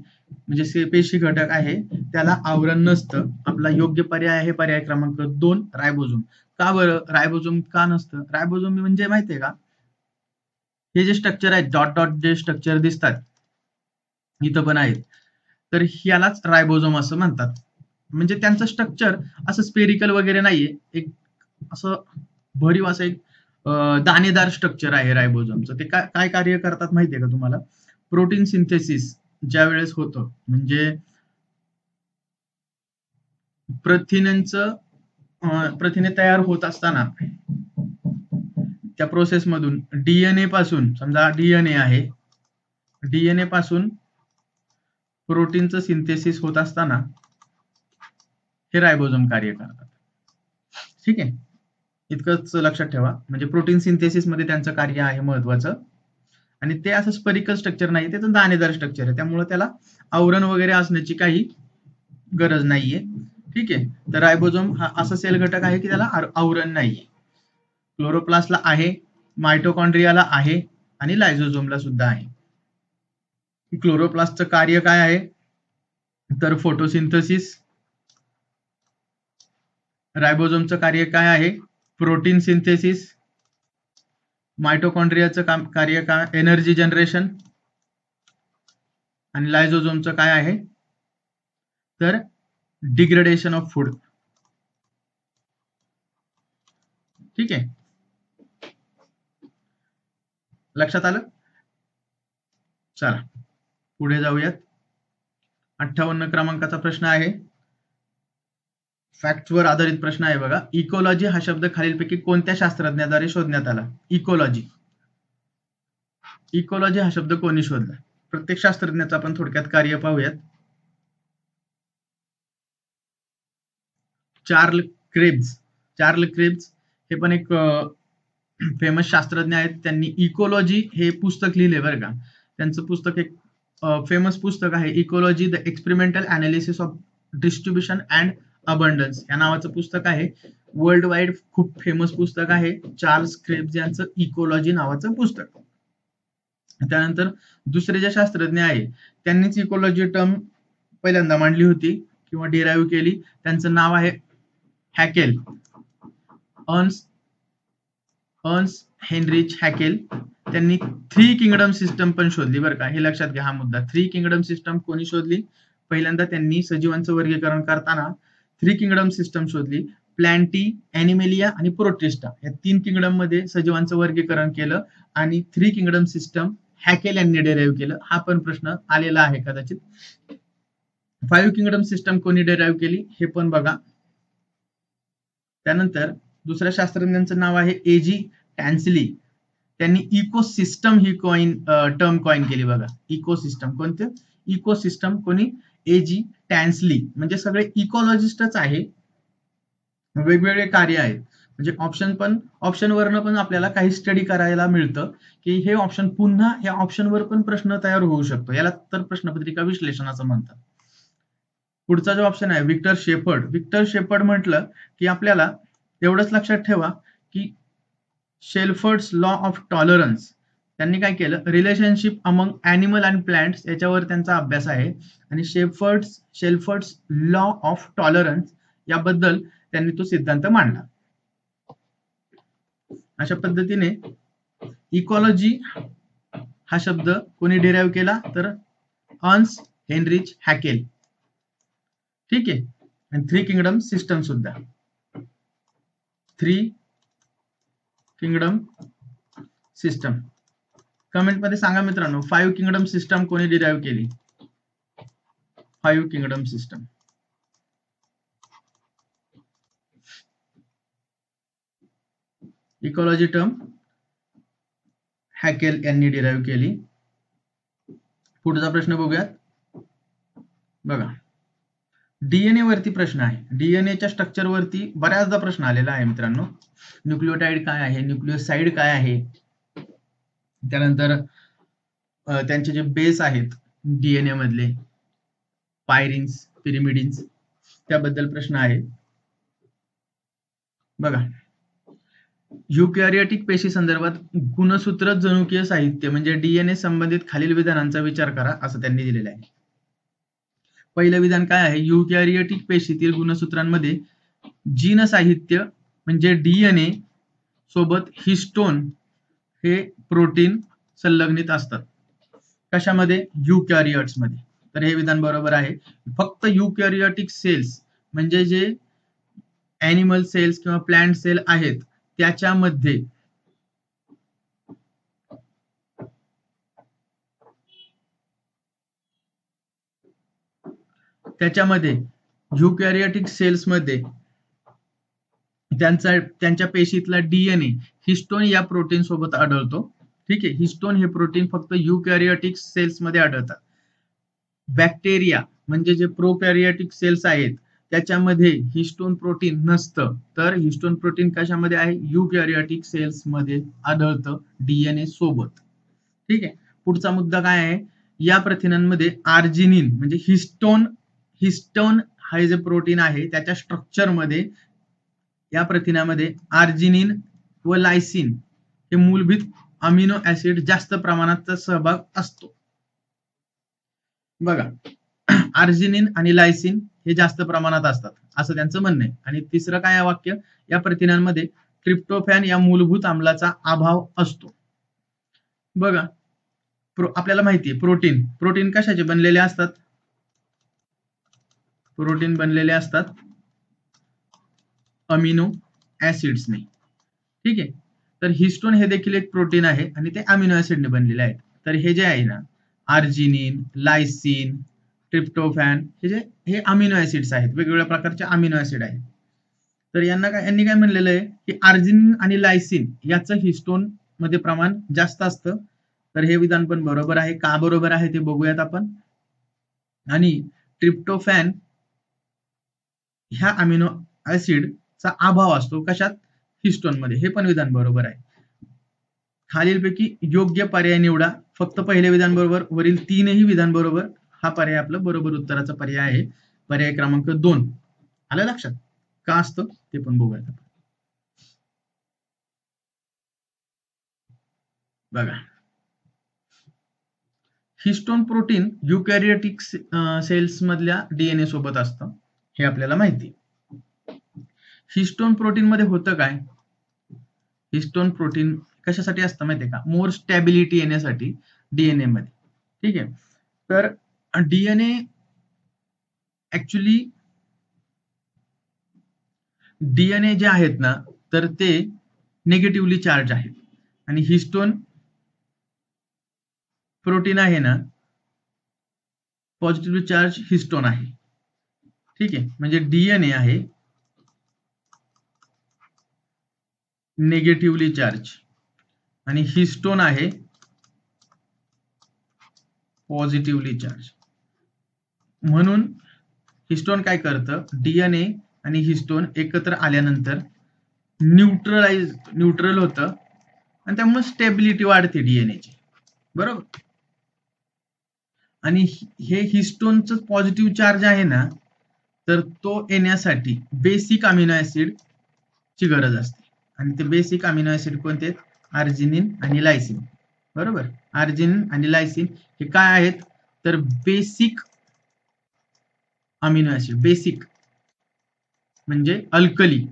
म्हणजे पेशी घटक आहे त्याला आवरण नसतं. आपला योग्य पर्याय आहे पर्याय क्रमांक 2 रायबोझोम. का बरं रायबोझोम का नसतं? रायबोझोम म्हणजे माहितीये का, हे जे स्ट्रक्चर आहे डॉट डॉट जे स्ट्रक्चर दिसतात इथं पण आहेत, तर यालाच रायबोझोम असं म्हणतात. म्हणजे त्यांचं स्ट्रक्चर असं स्पेरिकल वगैरे नाहीये, एक असं भरीव असं एक दाणेदार स्ट्रक्चर आहे रायबोझोमचं. ते काय कार्य करतात माहितीये का तुम्हाला? प्रोटीन सिंथेसिस ज्या वेळेस होतं म्हणजे प्रथिने तयार होत असताना त्या प्रोसेस मधून डीएनए पासून, समजा डीएनए आहे, डीएनए पासून प्रोटीनचं सिंथेसिस होत असताना हे रायबोझोम कार्य करतात. ठीक आहे, इतकंच लक्षात ठेवा. म्हणजे प्रोटीन सिंथेसिस मध्ये त्यांचं कार्य आहे महत्वाचं, आणि ते असं स्पेरिकल स्ट्रक्चर नाही, त्याचं दाणेदार स्ट्रक्चर आहे, त्यामुळे त्याला आवरण वगैरे असण्याची काही गरज नाहीये. ठीक आहे, तर रायबोझोम हा असा सेल घटक आहे की त्याला आवरण नाहीये. क्लोरोप्लास्टला आहे, मायटोकॉन्ड्रियाला आहे आणि लायझोझोमला सुद्धा आहे. क्लोरोप्लास्टचं कार्य काय आहे तर फोटोसिंथेसिस. रायबोझोमचं कार्य काय आहे? Protein synthesis. मायटोकॉन्ड्रियाचं कार्य काय? Energy generation. आणि लायझोझोमचं काय आहे तर डिग्रेडेशन ऑफ फूड. ठीक आहे, लक्षात आलं? चला पुढे जाऊयात. 58 क्रमांकाचा प्रश्न आहे, फॅक्ट्सवर आधारित प्रश्न आहे बघा. इकोलॉजी हा शब्द खालीलपैकी कोणत्या शास्त्रज्ञाद्वारे शोधण्यात आला? इकोलॉजी, इकोलॉजी हा शब्द कोणी शोधला? प्रत्येक शास्त्रज्ञाचं आपण थोडक्यात कार्य पाहूयात. चार्ल क्रेब्स हे पण एक फेमस शास्त्रज्ञ आहेत. त्यांनी इकोलॉजी हे पुस्तक लिहिले बरं का. त्यांचं पुस्तक एक फेमस पुस्तक आहे ecology, the experimental analysis of distribution and abundance या नावाचं पुस्तक आहे. वर्ल्ड वाईड खूप फेमस पुस्तक आहे, चार्ल्स क्रेब्स यांचं इकोलॉजी नावाचं पुस्तक. त्यानंतर दुसरे जे शास्त्रज्ञ आहे त्यांनीच इकोलॉजी टर्म पहिल्यांदा मांडली होती किंवा डिराईव्ह केली. त्यांचं नाव आहे हॅकेल, अर्न्स्ट हेनरिच हॅकेल. त्यांनी 3 किंगडम सिस्टम पण शोधली बरं का, हे लक्षात घ्या हा मुद्दा. 3 किंगडम सिस्टम कोणी शोधली? पहिल्यांदा त्यांनी सजीवांचं वर्गीकरण करताना 3 किंगडम सिस्टम शोधली. प्लॅन्टी, ॲनिमेलिया आणि प्रोटिस्टा या 3 किंगडम मध्ये सजीवांचं वर्गीकरण केलं आणि 3 किंगडम सिस्टम हॅकेल यांनी डिराईव्ह केलं. हा पण प्रश्न आलेला आहे कदाचित. 5 किंगडम सिस्टम कोणी डिराईव्ह केली हे पण बघा. त्यानंतर दुसऱ्या शास्त्रज्ञांचं नाव आहे एजी टॅन्सली. त्यांनी इकोसिस्टम ही टर्म कॉइन केली बघा. इकोसिस्टम कोणते? इकोसिस्टम कोणी? एजी टॅन्सली. म्हणजे सगळे इकॉलॉजिस्टच आहे, वेगवेगळे कार्य आहेत. म्हणजे ऑप्शनवरनं पण आपल्याला काही स्टडी करायला मिळतं की हे ऑप्शन पुन्हा या ऑप्शनवर पण प्रश्न तयार होऊ शकतो. याला तर प्रश्नपत्रिका विश्लेषण असं म्हणतात. पुढचा जो ऑप्शन आहे विक्टर शेपर्ड. विक्टर शेपर्ड म्हटलं की आपल्याला एवढंच लक्षात ठेवा की शेल्फर्ड्स लॉ ऑफ टॉलरन्स त्यांनी काय केलं? Relationship among animal and plants याच्यावर त्यांचा अभ्यास आहे आणि शेल्फर्ड्स लॉ ऑफ टॉलरन्स याबद्दल त्यांनी तो सिद्धांत मांडला. अशा पद्धतीने इकॉलॉजी हा शब्द कोणी डिराईव्ह केला? तर अर्न्स्ट हेनरिच हॅकेल. ठीक आहे. आणि 3 किंगडम सिस्टम सुद्धा. 3 किंगडम सिस्टम कमेंट मध्ये सांगा मित्रांनो. 5 किंगडम सिस्टम कोणी डिराईव्ह केली? 5 किंगडम सिस्टम. इकॉलॉजी टर्म हॅकेल यांनी डिराईव्ह केली. पुढचा प्रश्न बघूयात. बघा, डीएनए वरती प्रश्न आहे. डीएनएच्या स्ट्रक्चर वरती बऱ्याचदा प्रश्न आलेला आहे मित्रांनो. न्यूक्लियोटाइड काय आहे, न्यूक्लियोसाइड काय आहे, त्यानंतर त्यांचे जे बेस आहेत डीएनए मधले पायरिन्स, पिरिमिडिन्स, त्याबद्दल प्रश्न आहे. बघा, युकॅरियोटिक पेशी संदर्भात गुणसूत्र जनुकीय साहित्य म्हणजे डीएनए संबंधित खालील विधानांचा विचार करा असं त्यांनी दिलेलं आहे. पहिलं विधान काय आहे? युकॅरियोटिक पेशीतील गुणसूत्रांमध्ये जीन साहित्य म्हणजे डीएनए सोबत हिस्टोन हे प्रोटीन संलग्नित असतात. कशामध्ये? युकॅरियोट्स मध्ये. तर हे विधान बरोबर आहे. फक्त युकॅरियोटिक सेल्स म्हणजे जे ॲनिमल सेल्स किंवा प्लांट सेल आहेत त्याच्यामध्ये युकॅरियोटिक सेल्स मध्ये त्यांच्या पेशीतला डीएनए हिस्टोन या प्रोटीन सोबत आढळतो. ठीक आहे. हिस्टोन हे प्रोटीन फक्त युकॅरियोटिक सेल्स मध्ये आढळतात. बॅक्टेरिया म्हणजे जे प्रोकॅरियोटिक सेल्स आहेत त्याच्यामध्ये हिस्टोन प्रोटीन नसतं. तर हिस्टोन प्रोटीन कशामध्ये आहे? युकॅरियोटिक सेल्स मध्ये आढळतं डीएनए सोबत. ठीक आहे. पुढचा मुद्दा काय आहे? या प्रथिनांमध्ये आर्जिनिन म्हणजे हिस्टोन हा जे प्रोटीन आहे त्याच्या स्ट्रक्चर मध्ये या प्रथिनामध्ये आर्जिनिन व लायसिन हे मूलभूत अमिनो ऍसिड जास्त प्रमाणात सहभाग असतो. बघा, आर्जिनिन आणि लायसिन हे जास्त प्रमाणात असतात असं त्यांचं म्हणणं आहे. आणि तिसरं काय आहे वाक्य? या प्रथिनांमध्ये ट्रिप्टोफॅन या मूलभूत आम्लाचा अभाव असतो. बघा, आपल्याला माहिती आहे प्रोटीन कशाचे बनलेले असतात? प्रोटीन बनलेले असतात अमिनो ऍसिड्सने. ठीक आहे. तर हिस्टोन हे देखील एक प्रोटीन आहे आणि ते अमिनो ऍसिडने बनलेले आहेत. तर हे जे आहे ना, आर्जिनिन, लायसिन, ट्रिप्टोफॅन हे अमिनो ऍसिड्स आहेत, वेगवेगळ्या प्रकारचे अमिनो ऍसिड आहेत. तर यांनी काय म्हणलेलं आहे की आर्जिनिन आणि लायसिन याचं हिस्टोन मध्ये प्रमाण जास्त असतं. तर हे विधान पण बरोबर आहे. का बरोबर आहे ते बघूयात आपण. आणि ट्रिप्टोफॅन ह्या अमिनो ऍसिडचा अभाव असतो कशात? हिस्टोन मध्ये. हे पण विधान बरोबर आहे. खालीलपैकी योग्य पर्याय निवडा. फक्त पहिले विधान बरोबर, वरील 3ही विधान बरोबर. हा पर्याय आपला बरोबर उत्तराचा पर्याय आहे. पर्याय क्रमांक 2. आलं लक्षात? का असतं ते पण बघूयात आपण. बघा, हिस्टोन प्रोटीन युकॅरियोटिक सेल्स मधल्या डीएनए सोबत असतं, हे आपल्याला माहिती. हिस्टोन प्रोटीन मध्ये होतं काय? हिस्टोन प्रोटीन कशासाठी असतं माहितीये का? मोर स्टॅबिलिटी येण्यासाठी डीएनए मध्ये. ठीक आहे. तर डीएनए ऍक्च्युली डीएनए जे आहेत ना, तर ते निगेटिव्हली चार्ज आहेत आणि हिस्टोन प्रोटीन आहे ना, पॉझिटिव्हली चार्ज हिस्टोन आहे. ठीक आहे. म्हणजे डीएनए आहे निगेटिव्हली चार्ज आणि हिस्टोन आहे पॉझिटिव्हली चार्ज. म्हणून हिस्टोन काय करतं, डीएनए आणि हिस्टोन एकत्र आल्यानंतर न्यूट्रल होतं आणि त्यामुळे स्टेबिलिटी वाढते डीएनएची. बरोबर. आणि हे हिस्टोनचं पॉझिटिव्ह चार्ज आहे ना, तर तो येण्यासाठी बेसिक अमिनो ऍसिड ची गरज असते. आणि ते बेसिक अमिनो ऍसिड कोणते आहेत? आर्जिनिन आणि लायसिन. बरोबर. आर्जिनिन आणि लायसिन हे काय आहेत? तर बेसिक अमिनो ऍसिड. बेसिक म्हणजे अल्कली.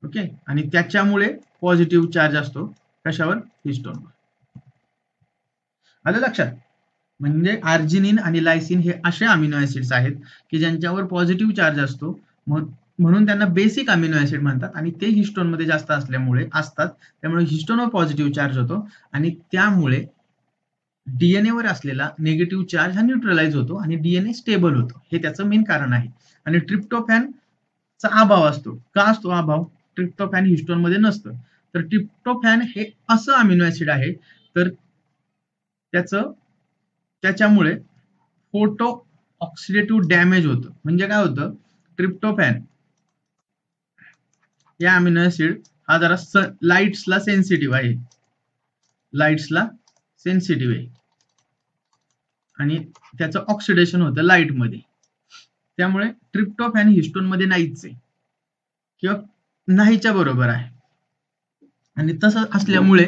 ओके. आणि त्याच्यामुळे पॉझिटिव्ह चार्ज असतो कशावर? हिस्टोनवर. आलं लक्षात? म्हणजे आर्जिनिन आणि लायसिन हे असे अमिनो ऍसिड्स आहेत की ज्यांच्यावर पॉझिटिव्ह चार्ज असतो, म्हणून त्यांना बेसिक अमिनो ऍसिड म्हणतात आणि ते हिस्टोन मध्ये जास्त असल्यामुळे असतात, त्यामुळे हिस्टोनवर पॉझिटिव्ह चार्ज होतो आणि त्यामुळे डीएनए वर असलेला निगेटिव्ह चार्ज हा न्यूट्रलाइज होतो आणि डीएनए स्टेबल होतो. हे त्याचं मेन कारण आहे. आणि ट्रिप्टोफॅनचा अभाव असतो. का असतो अभाव? ट्रिप्टोफॅन हिस्टोन मध्ये नसतं. तर ट्रिप्टोफॅन हे असं अमिनो ऍसिड आहे, तर त्याच्यामुळे फोटो ऑक्सिडेटिव्ह डॅमेज होतं. म्हणजे काय होतं? ट्रिप्टोफॅन या अमिनो ऍसिड हा जरा लाईट्सला सेन्सिटिव्ह आहे. लाईट्सला सेन्सिटिव्ह आहे आणि त्याचं ऑक्सिडेशन होतं लाईट मध्ये. त्यामुळे ट्रिप्टोफॅन हिस्टोन मध्ये नाहीच आहे किंवा नाहीच्या बरोबर आहे. आणि तसं असल्यामुळे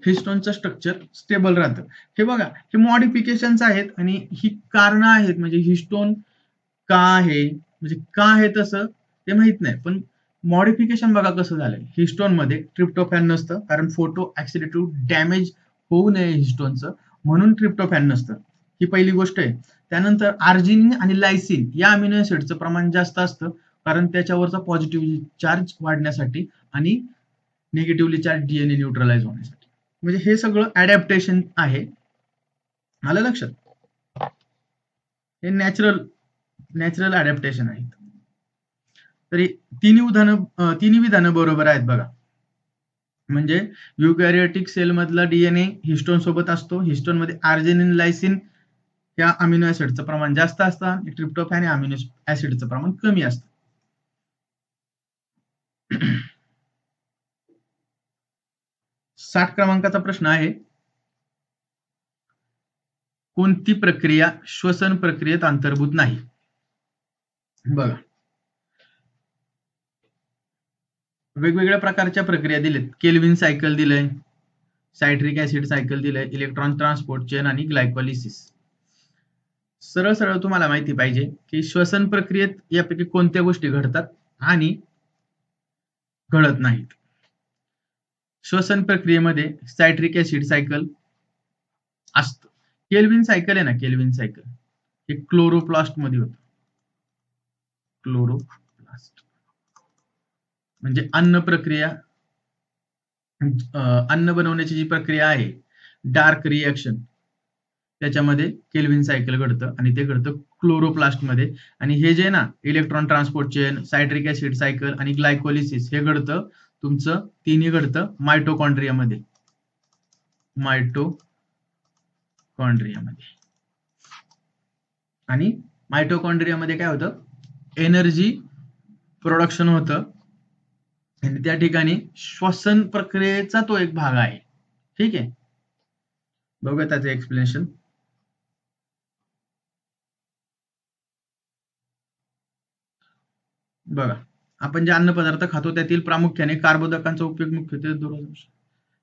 हिस्टोनचं स्ट्रक्चर स्टेबल राहतं. हे बघा, हे मॉडिफिकेशन्स आहेत आणि ही कारणं आहेत. म्हणजे हिस्टोन का आहे, म्हणजे का आहे तसं ते माहित नाही, पण मॉडिफिकेशन बघा कसं झालंय. हिस्टोन मध्ये ट्रिप्टोफॅन नसतं, कारण फोटो ऑक्सिडेटिव्ह डॅमेज होऊ नये हिस्टोनचं, म्हणून ट्रिप्टोफॅन नसतं. ही पहिली गोष्ट आहे. त्यानंतर आर्जिनिन आणि लायसिन या अमिनो ऍसिडचं प्रमाण जास्त असतं, कारण त्याच्यावरचा पॉझिटिव्ह चार्ज वाढण्यासाठी आणि निगेटिव्हली चार्ज डीएनए न्यूट्रलाइज होण्यासाठी. म्हणजे हे सगळं अडॅप्टेशन आहे. आलं लक्षात? हे नॅचरल अडॅप्टेशन आहेत. तरी तिन्ही विधानं बरोबर आहेत बघा. म्हणजे युकॅरियोटिक सेल मधला डीएनए हिस्टोन सोबत असतो. हिस्टोन मध्ये आर्जिनिन लायसिन या अमिनो ऍसिडचं प्रमाण जास्त असतं आणि ट्रिप्टोफॅन या अमिनो ऍसिडचं प्रमाण कमी असतं. 60 क्रमांकाचा प्रश्न आहे. कोणती प्रक्रिया श्वसन प्रक्रियेत अंतर्भूत नाही? बघा, वेगवेगळ्या प्रकारच्या प्रक्रिया दिलेत. केल्विन सायकल दिलंय, सायट्रिक ऍसिड सायकल दिलंय, इलेक्ट्रॉन ट्रान्सपोर्ट चेन आणि ग्लायकोलिसिस. सरळ सरळ तुम्हाला माहिती पाहिजे की श्वसन प्रक्रियेत यापैकी कोणत्या गोष्टी घडतात आणि घडत नाहीत. श्वसन प्रक्रियेमध्ये सायट्रिक ऍसिड सायकल असतं. केल्विन सायकल आहे ना, केल्विन सायकल हे क्लोरोप्लास्ट मध्ये होतं. क्लोरोप्लास्ट म्हणजे अन्न प्रक्रिया, अन्न बनवण्याची जी प्रक्रिया आहे, डार्क रिएक्शन, त्याच्यामध्ये केल्विन सायकल घडतं आणि ते घडतं क्लोरोप्लास्ट मध्ये. आणि हे जे ना, electron transport chain, citric acid cycle आणि ग्लायकोलिसिस हे घडतं तुमचं, तिन्ही घडतं मायटोकॉन्ड्रियामध्ये. मायटोकॉन्ड्रियामध्ये. आणि मायटोकॉन्ड्रियामध्ये काय होतं? एनर्जी प्रोडक्शन होतं आणि त्या ठिकाणी श्वसन प्रक्रियेचा तो एक भाग आहे. ठीक आहे. बघूया त्याचं एक्सप्लेनेशन. बघा, आपण जे अन्न पदार्थ खातो त्यातील प्रामुख्याने कर्बोदकांचा उपयोग मुख्यत्वे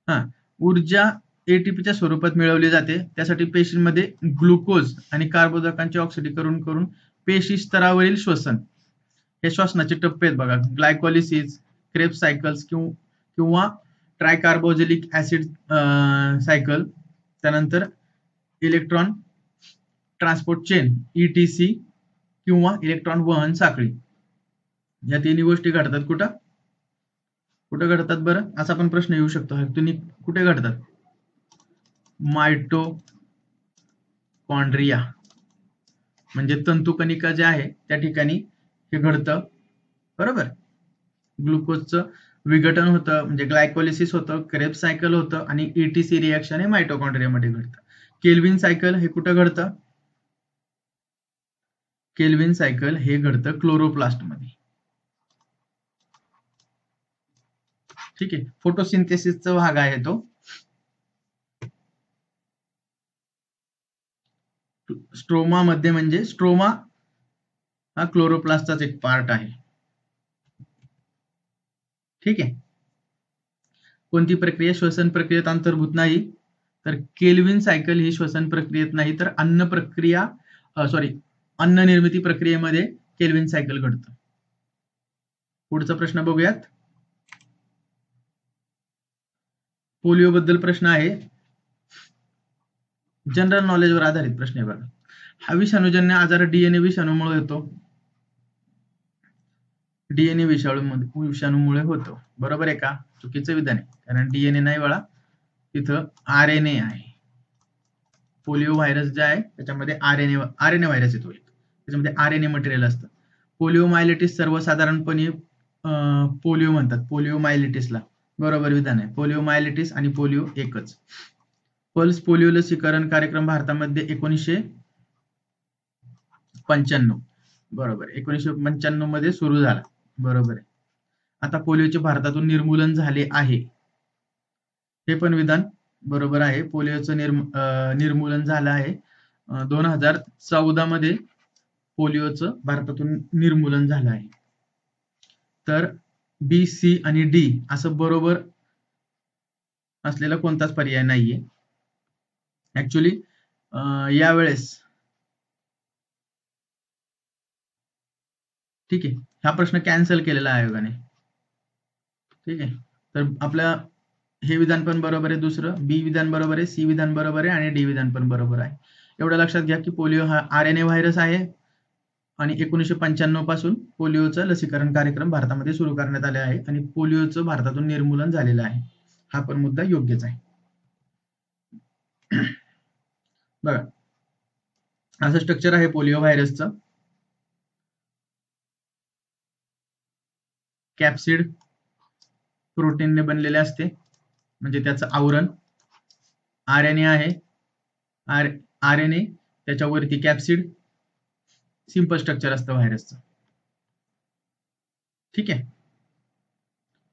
हा ऊर्जा एटीपीच्या स्वरूपात मिळवली जाते. त्यासाठी पेशींमध्ये ग्लुकोज आणि कर्बोदकांचे ऑक्सिडीकरण करून पेशी स्तरावरील श्वसन, हे श्वसनाचे टप्पे आहेत बघा. ग्लायकोलिसिस, क्रेब्स सायकल्स किंवा ट्रायकार्बोझिलिक ऍसिड सायकल, त्यानंतर इलेक्ट्रॉन ट्रान्सपोर्ट चेन ETC किंवा इलेक्ट्रॉन वहन साखळी, या तिन्ही गोष्टी घडतात कुठं घडतात बरं, असा पण प्रश्न येऊ शकतो. तुम्ही कुठे घडतात? मायटोकॉन्ड्रिया म्हणजे तंतुकणिका जे आहे त्या ठिकाणी हे घडतं, बरोबर. ग्लुकोजचं विघटन होतं म्हणजे ग्लायकोलिसिस होतं, क्रेब्स सायकल होतं आणि ETC रिएक्शन हे मायटोकॉन्ड्रियामध्ये घडतं. केल्विन सायकल हे कुठं घडतं? केल्विन सायकल हे घडतं क्लोरोप्लास्ट मध्ये. ठीक आहे, फोटोसिंथेसिसचा भाग आहे तो. स्ट्रोमा मध्ये म्हणजे स्ट्रोमा हा क्लोरोप्लास्टचाच एक पार्ट आहे. ठीक आहे. कोणती प्रक्रिया श्वसन प्रक्रियेत अंतर्भूत नाही? तर केल्विन सायकल ही श्वसन प्रक्रियेत नाही, तर अन्न निर्मिती प्रक्रियेमध्ये केल्विन सायकल घडतं. पुढचा प्रश्न बघूयात. पोलिओ बद्दल प्रश्न आहे, जनरल नॉलेजवर आधारित प्रश्न आहे बघा. हा विषाणूजन्य आजार DNA विषाणूमुळे होतो. DNA विषाणूमुळे होतो, बरोबर आहे का? चुकीचं विधान आहे, कारण DNA नाही बाळा, तिथं RNA आहे. पोलिओ व्हायरस जे आहे त्याच्यामध्ये RNA व्हायरस येतो, त्याच्यामध्ये RNA मटेरियल असतं. पोलिओ मायलिटिस सर्वसाधारणपणे पोलिओ म्हणतात, पोलिओ मायलिटिसला, बरोबर विधान आहे. पोलिओ मायलिटिस आणि पोलिओ एकच. पल्स पोलिओ लसीकरण कार्यक्रम भारतामध्ये 1995, बरोबर, 1995 मध्ये सुरू झाला, बरोबर आहे. आता पोलिओचे भारतातून निर्मूलन झाले आहे, हे पण विधान बरोबर आहे. पोलिओचं निर्मूलन झालं आहे. 2014 मध्ये पोलिओचं भारतातून निर्मूलन झालं आहे. तर B, C आणि D असं बरोबर असलेला कोणताच पर्याय नाहीये ऍक्च्युली. यावेळेस ठीक आहे, हा प्रश्न कॅन्सल केलेला आहे आयोगाने. ठीक आहे, तर आपल्या हे विधान पण बरोबर आहे, दुसरं B विधान बरोबर आहे, C विधान बरोबर आहे आणि D विधान पण बरोबर आहे. एवढं लक्षात घ्या की पोलिओ हा RNA व्हायरस आहे आणि 1995 पासून पोलिओचं लसीकरण कार्यक्रम भारतामध्ये सुरू करण्यात आले आहे आणि पोलिओचं भारतातून निर्मूलन झालेलं आहे. हा पण मुद्दा योग्यच आहे. बघा, असं स्ट्रक्चर आहे पोलिओ व्हायरसचं. कॅप्सिड प्रोटीनने बनलेले असते, म्हणजे त्याचं आवरण. RNA आहे, RNA त्याच्यावरती कॅप्सिड, सिंपल स्ट्रक्चर असतं व्हायरसचं. ठीक आहे,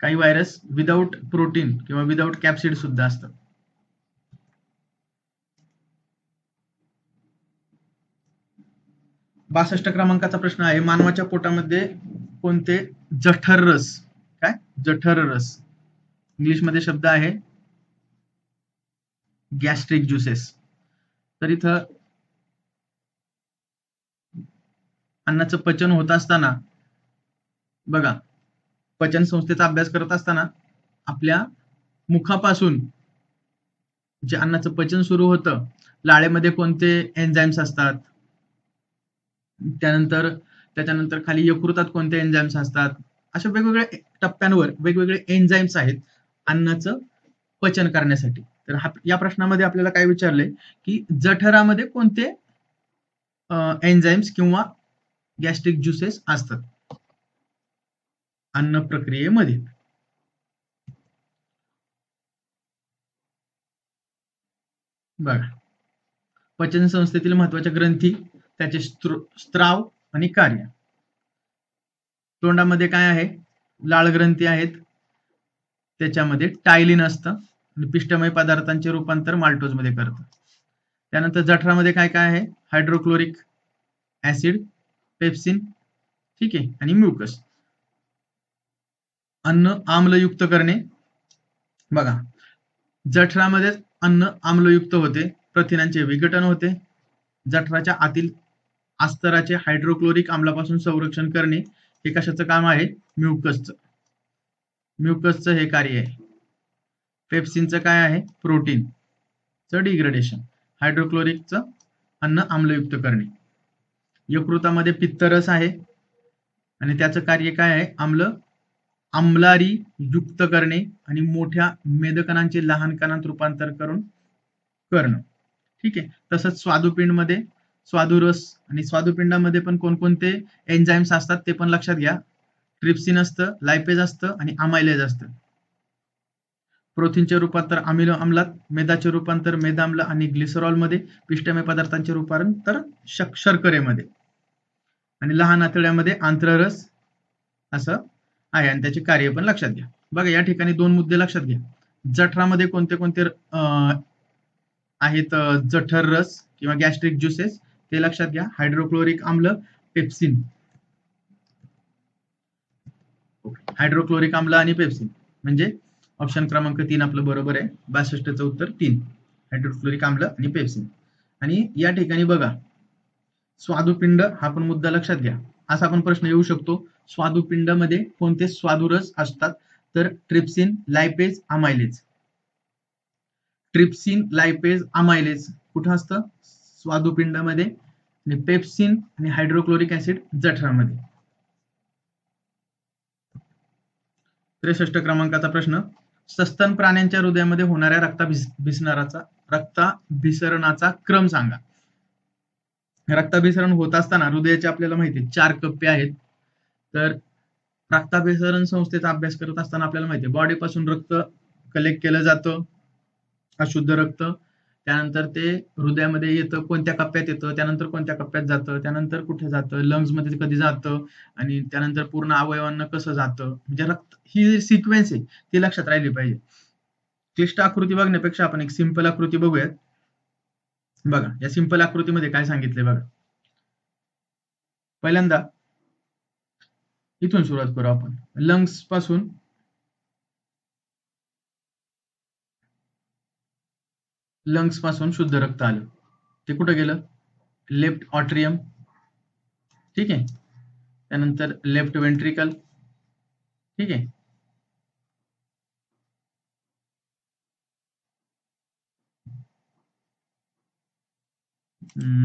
काही व्हायरस विदाउट प्रोटीन किंवा विदाउट कॅप्सिड सुद्धा असतात. बासष्ट क्रमांकाचा प्रश्न आहे, मानवाच्या पोटामध्ये कोणते जठर रस, काय जठर रस, इंग्लिश मध्ये शब्द आहे गॅस्ट्रिक ज्युसेस. तर इथं अन्नाचं पचन होत असताना बघा, पचन संस्थेचा अभ्यास करत असताना आपल्या मुखापासून जे अन्नाचं पचन सुरू होतं, लाळेमध्ये कोणते एन्झाईम्स असतात, त्याच्यानंतर खाली यकृतात कोणते एन्झाईम्स असतात, अशा वेगवेगळ्या टप्प्यांवर वेगवेगळे एन्झाईम्स आहेत अन्नाचं पचन करण्यासाठी. तर या प्रश्नामध्ये आपल्याला काय विचारलंय की जठरामध्ये कोणते एन्झाईम्स किंवा गॅस्ट्रिक ज्युसेस असतात अन्न प्रक्रियेमध्ये. बघा, पचन संस्थेतील महत्वाच्या ग्रंथी, त्याचे स्त्राव आणि कार्य. तोंडामध्ये काय आहे, लाळ ग्रंथी आहेत, त्याच्यामध्ये टायलिन असतं आणि पिष्टमय पदार्थांचे रूपांतर माल्टोज मध्ये करतं. त्यानंतर जठरामध्ये काय काय आहे, हायड्रोक्लोरिक ऍसिड, पेप्सिन, ठीक आहे, आणि म्युकस. अन्न आम्लयुक्त करणे. बघा, जठरामध्ये अन्न आम्लयुक्त होते, प्रथिनांचे विघटन होते, जठराच्या आतील अस्तराचे हायड्रोक्लोरिक आम्लापासून संरक्षण करणे हे कशाचं काम आहे? म्युकसचं. म्युकसचं हे कार्य आहे. पेप्सिनचं काय आहे? प्रोटीनचं डिग्रेडेशन. हायड्रोक्लोरिकचं अन्न आम्लयुक्त करणे. यकृतामध्ये पित्तरस आहे आणि त्याचं कार्य काय आहे? आम्लारी युक्त करणे आणि मोठ्या मेदकणांचे लहान कणांत रूपांतर करणं. ठीक आहे. तसंच स्वादुपिंडमध्ये स्वादुरस आणि स्वादुपिंडामध्ये पण कोणकोणते एन्झाईम्स असतात ते पण लक्षात घ्या. ट्रिप्सिन असतं, लायपेज असतं आणि अमायलेज असतं. प्रोटीनचे रूपांतर अमिनो आम्लात, मेदाचे रूपांतर मेदाम्ल आणि ग्लिसरॉलमध्ये, पिष्टमय पदार्थांचे रूपांतर शर्करेमध्ये आणि लहान आतड्यामध्ये आंत्ररस असं आहे आणि त्याचे कार्य पण लक्षात घ्या. बघा, या ठिकाणी 2 मुद्दे लक्षात घ्या. जठरामध्ये कोणते कोणते आहेत जठर रस किंवा गॅस्ट्रिक ज्युसेस ते लक्षात घ्या. हायड्रोक्लोरिक आम्ल, पेप्सिन. हायड्रोक्लोरिक आम्ल आणि पेप्सिन म्हणजे ऑप्शन क्रमांक 3 आपलं बरोबर आहे. 62चं उत्तर 3, हायड्रोक्लोरिक आम्ल आणि पेप्सिन. आणि या ठिकाणी बघा, स्वादुपिंड हा पण मुद्दा लक्षात घ्या. असा पण प्रश्न येऊ शकतो, स्वादुपिंडामध्ये कोणते स्वादुरस असतात? तर ट्रिप्सिन, लायपेज, अमायलेज. ट्रिप्सिन, लायपेज, अमायलेज कुठं असतं? स्वादुपिंडामध्ये. आणि पेप्सिन आणि हायड्रोक्लोरिक ऍसिड जठरामध्ये. 63 क्रमांकाचा प्रश्न, सस्तन प्राण्यांच्या हृदयामध्ये होणाऱ्या रक्ताभिसरणाचा क्रम सांगा. रक्ताभिसरण होत असताना हृदयाचे आपल्याला माहिती आहे 4 कप्पे आहेत. तर रक्ताभिसरण संस्थेचा अभ्यास करत असताना आपल्याला माहिती आहे बॉडीपासून रक्त कलेक्ट केलं जातं, अशुद्ध रक्त. त्यानंतर ते हृदयामध्ये येतं, कोणत्या कप्प्यात येतं, त्यानंतर कोणत्या कप्प्यात जातं, त्यानंतर कुठे जातं, लंग्समध्ये कधी जातं आणि त्यानंतर पूर्ण अवयवांना कसं जातं. म्हणजे रक्त ही सिक्वेन्स आहे ती लक्षात राहिली पाहिजे. क्लिष्ट आकृती बघण्यापेक्षा आपण एक सिंपल आकृती बघूयात. बघा, या सिंपल आकृतीमध्ये काय सांगितलंय बघा. पहिल्यांदा इथून सुरुवात करू आपण. लंग्स पासून शुद्ध रक्त आलं, ते कुठं गेलं? Left atrium. ठीक आहे. त्यानंतर लेफ्ट वेंट्रिकल. ठीक आहे.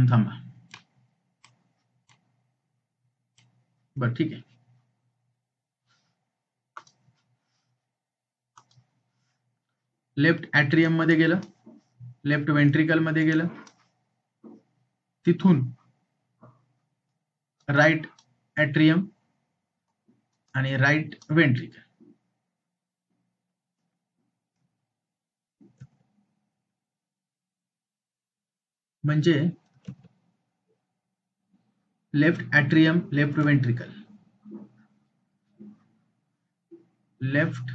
थांबा, बरं ठीक आहे. लेफ्ट ऍट्रियम मध्ये गेलं, लेफ्ट वेंट्रिकल मध्ये गेलं, तिथून राईट ऍट्रियम आणि राईट वेंट्रिकल. म्हणजे left atrium, left ventricle, left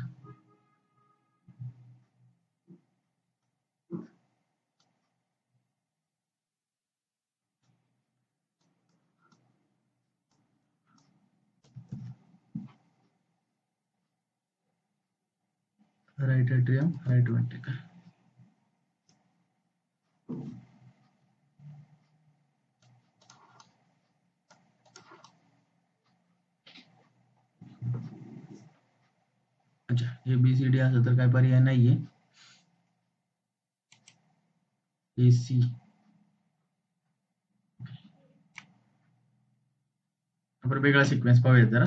right atrium, right ventricle. अच्छा, ABCD असं तर काय पर्याय नाहीये. AC. आपण वेगळा सिक्वेन्स पाहूयात जरा.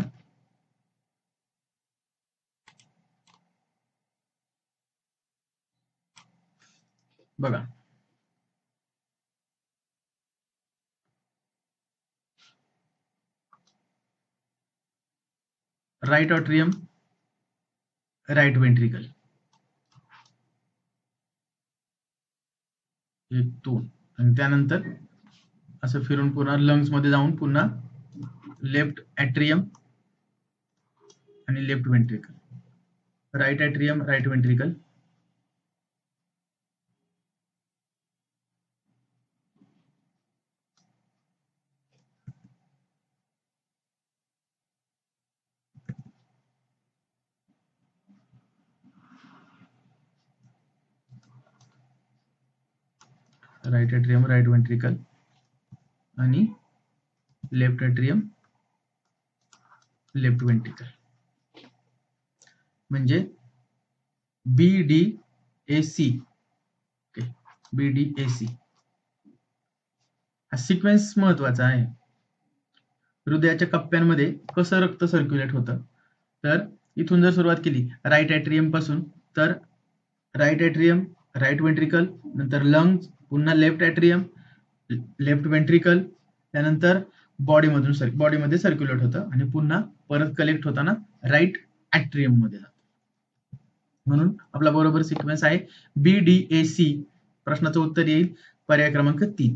बघा, राईट ऑट्रियम, राईट वेंट्रिकल, 1 2 आणि त्यानंतर असं फिरून पुन्हा लंग्स मध्ये जाऊन पुन्हा लेफ्ट ऍट्रियम आणि left ventricle, right atrium, right ventricle. Right atrium right ventricle आणि लेफ्ट एट्रियम लेफ्ट वेंट्रिकल, म्हणजे BDAC. ओके, BDAC हा सिक्वेन्स महत्वाचा आहे. हृदयाच्या कप्प्यांमध्ये कसं रक्त सर्क्युलेट होतं, तर इथून जर सुरुवात केली राईट एट्रियम पासून, तर राईट एट्रियम राईट वेंट्रिकल, नंतर लंग्स, पुन्हा लेफ्ट एट्रियम लेफ्ट वेंट्रिकल, त्यानंतर बॉडीमध्ये सर्क्युलेट होतं आणि पुन्हा परत कलेक्ट होताना राईट एट्रियम मध्ये जातं. म्हणून आपला बरोबर सिक्वेन्स आहे BDAC. प्रश्नाचं उत्तर येईल पर्याय क्रमांक 3.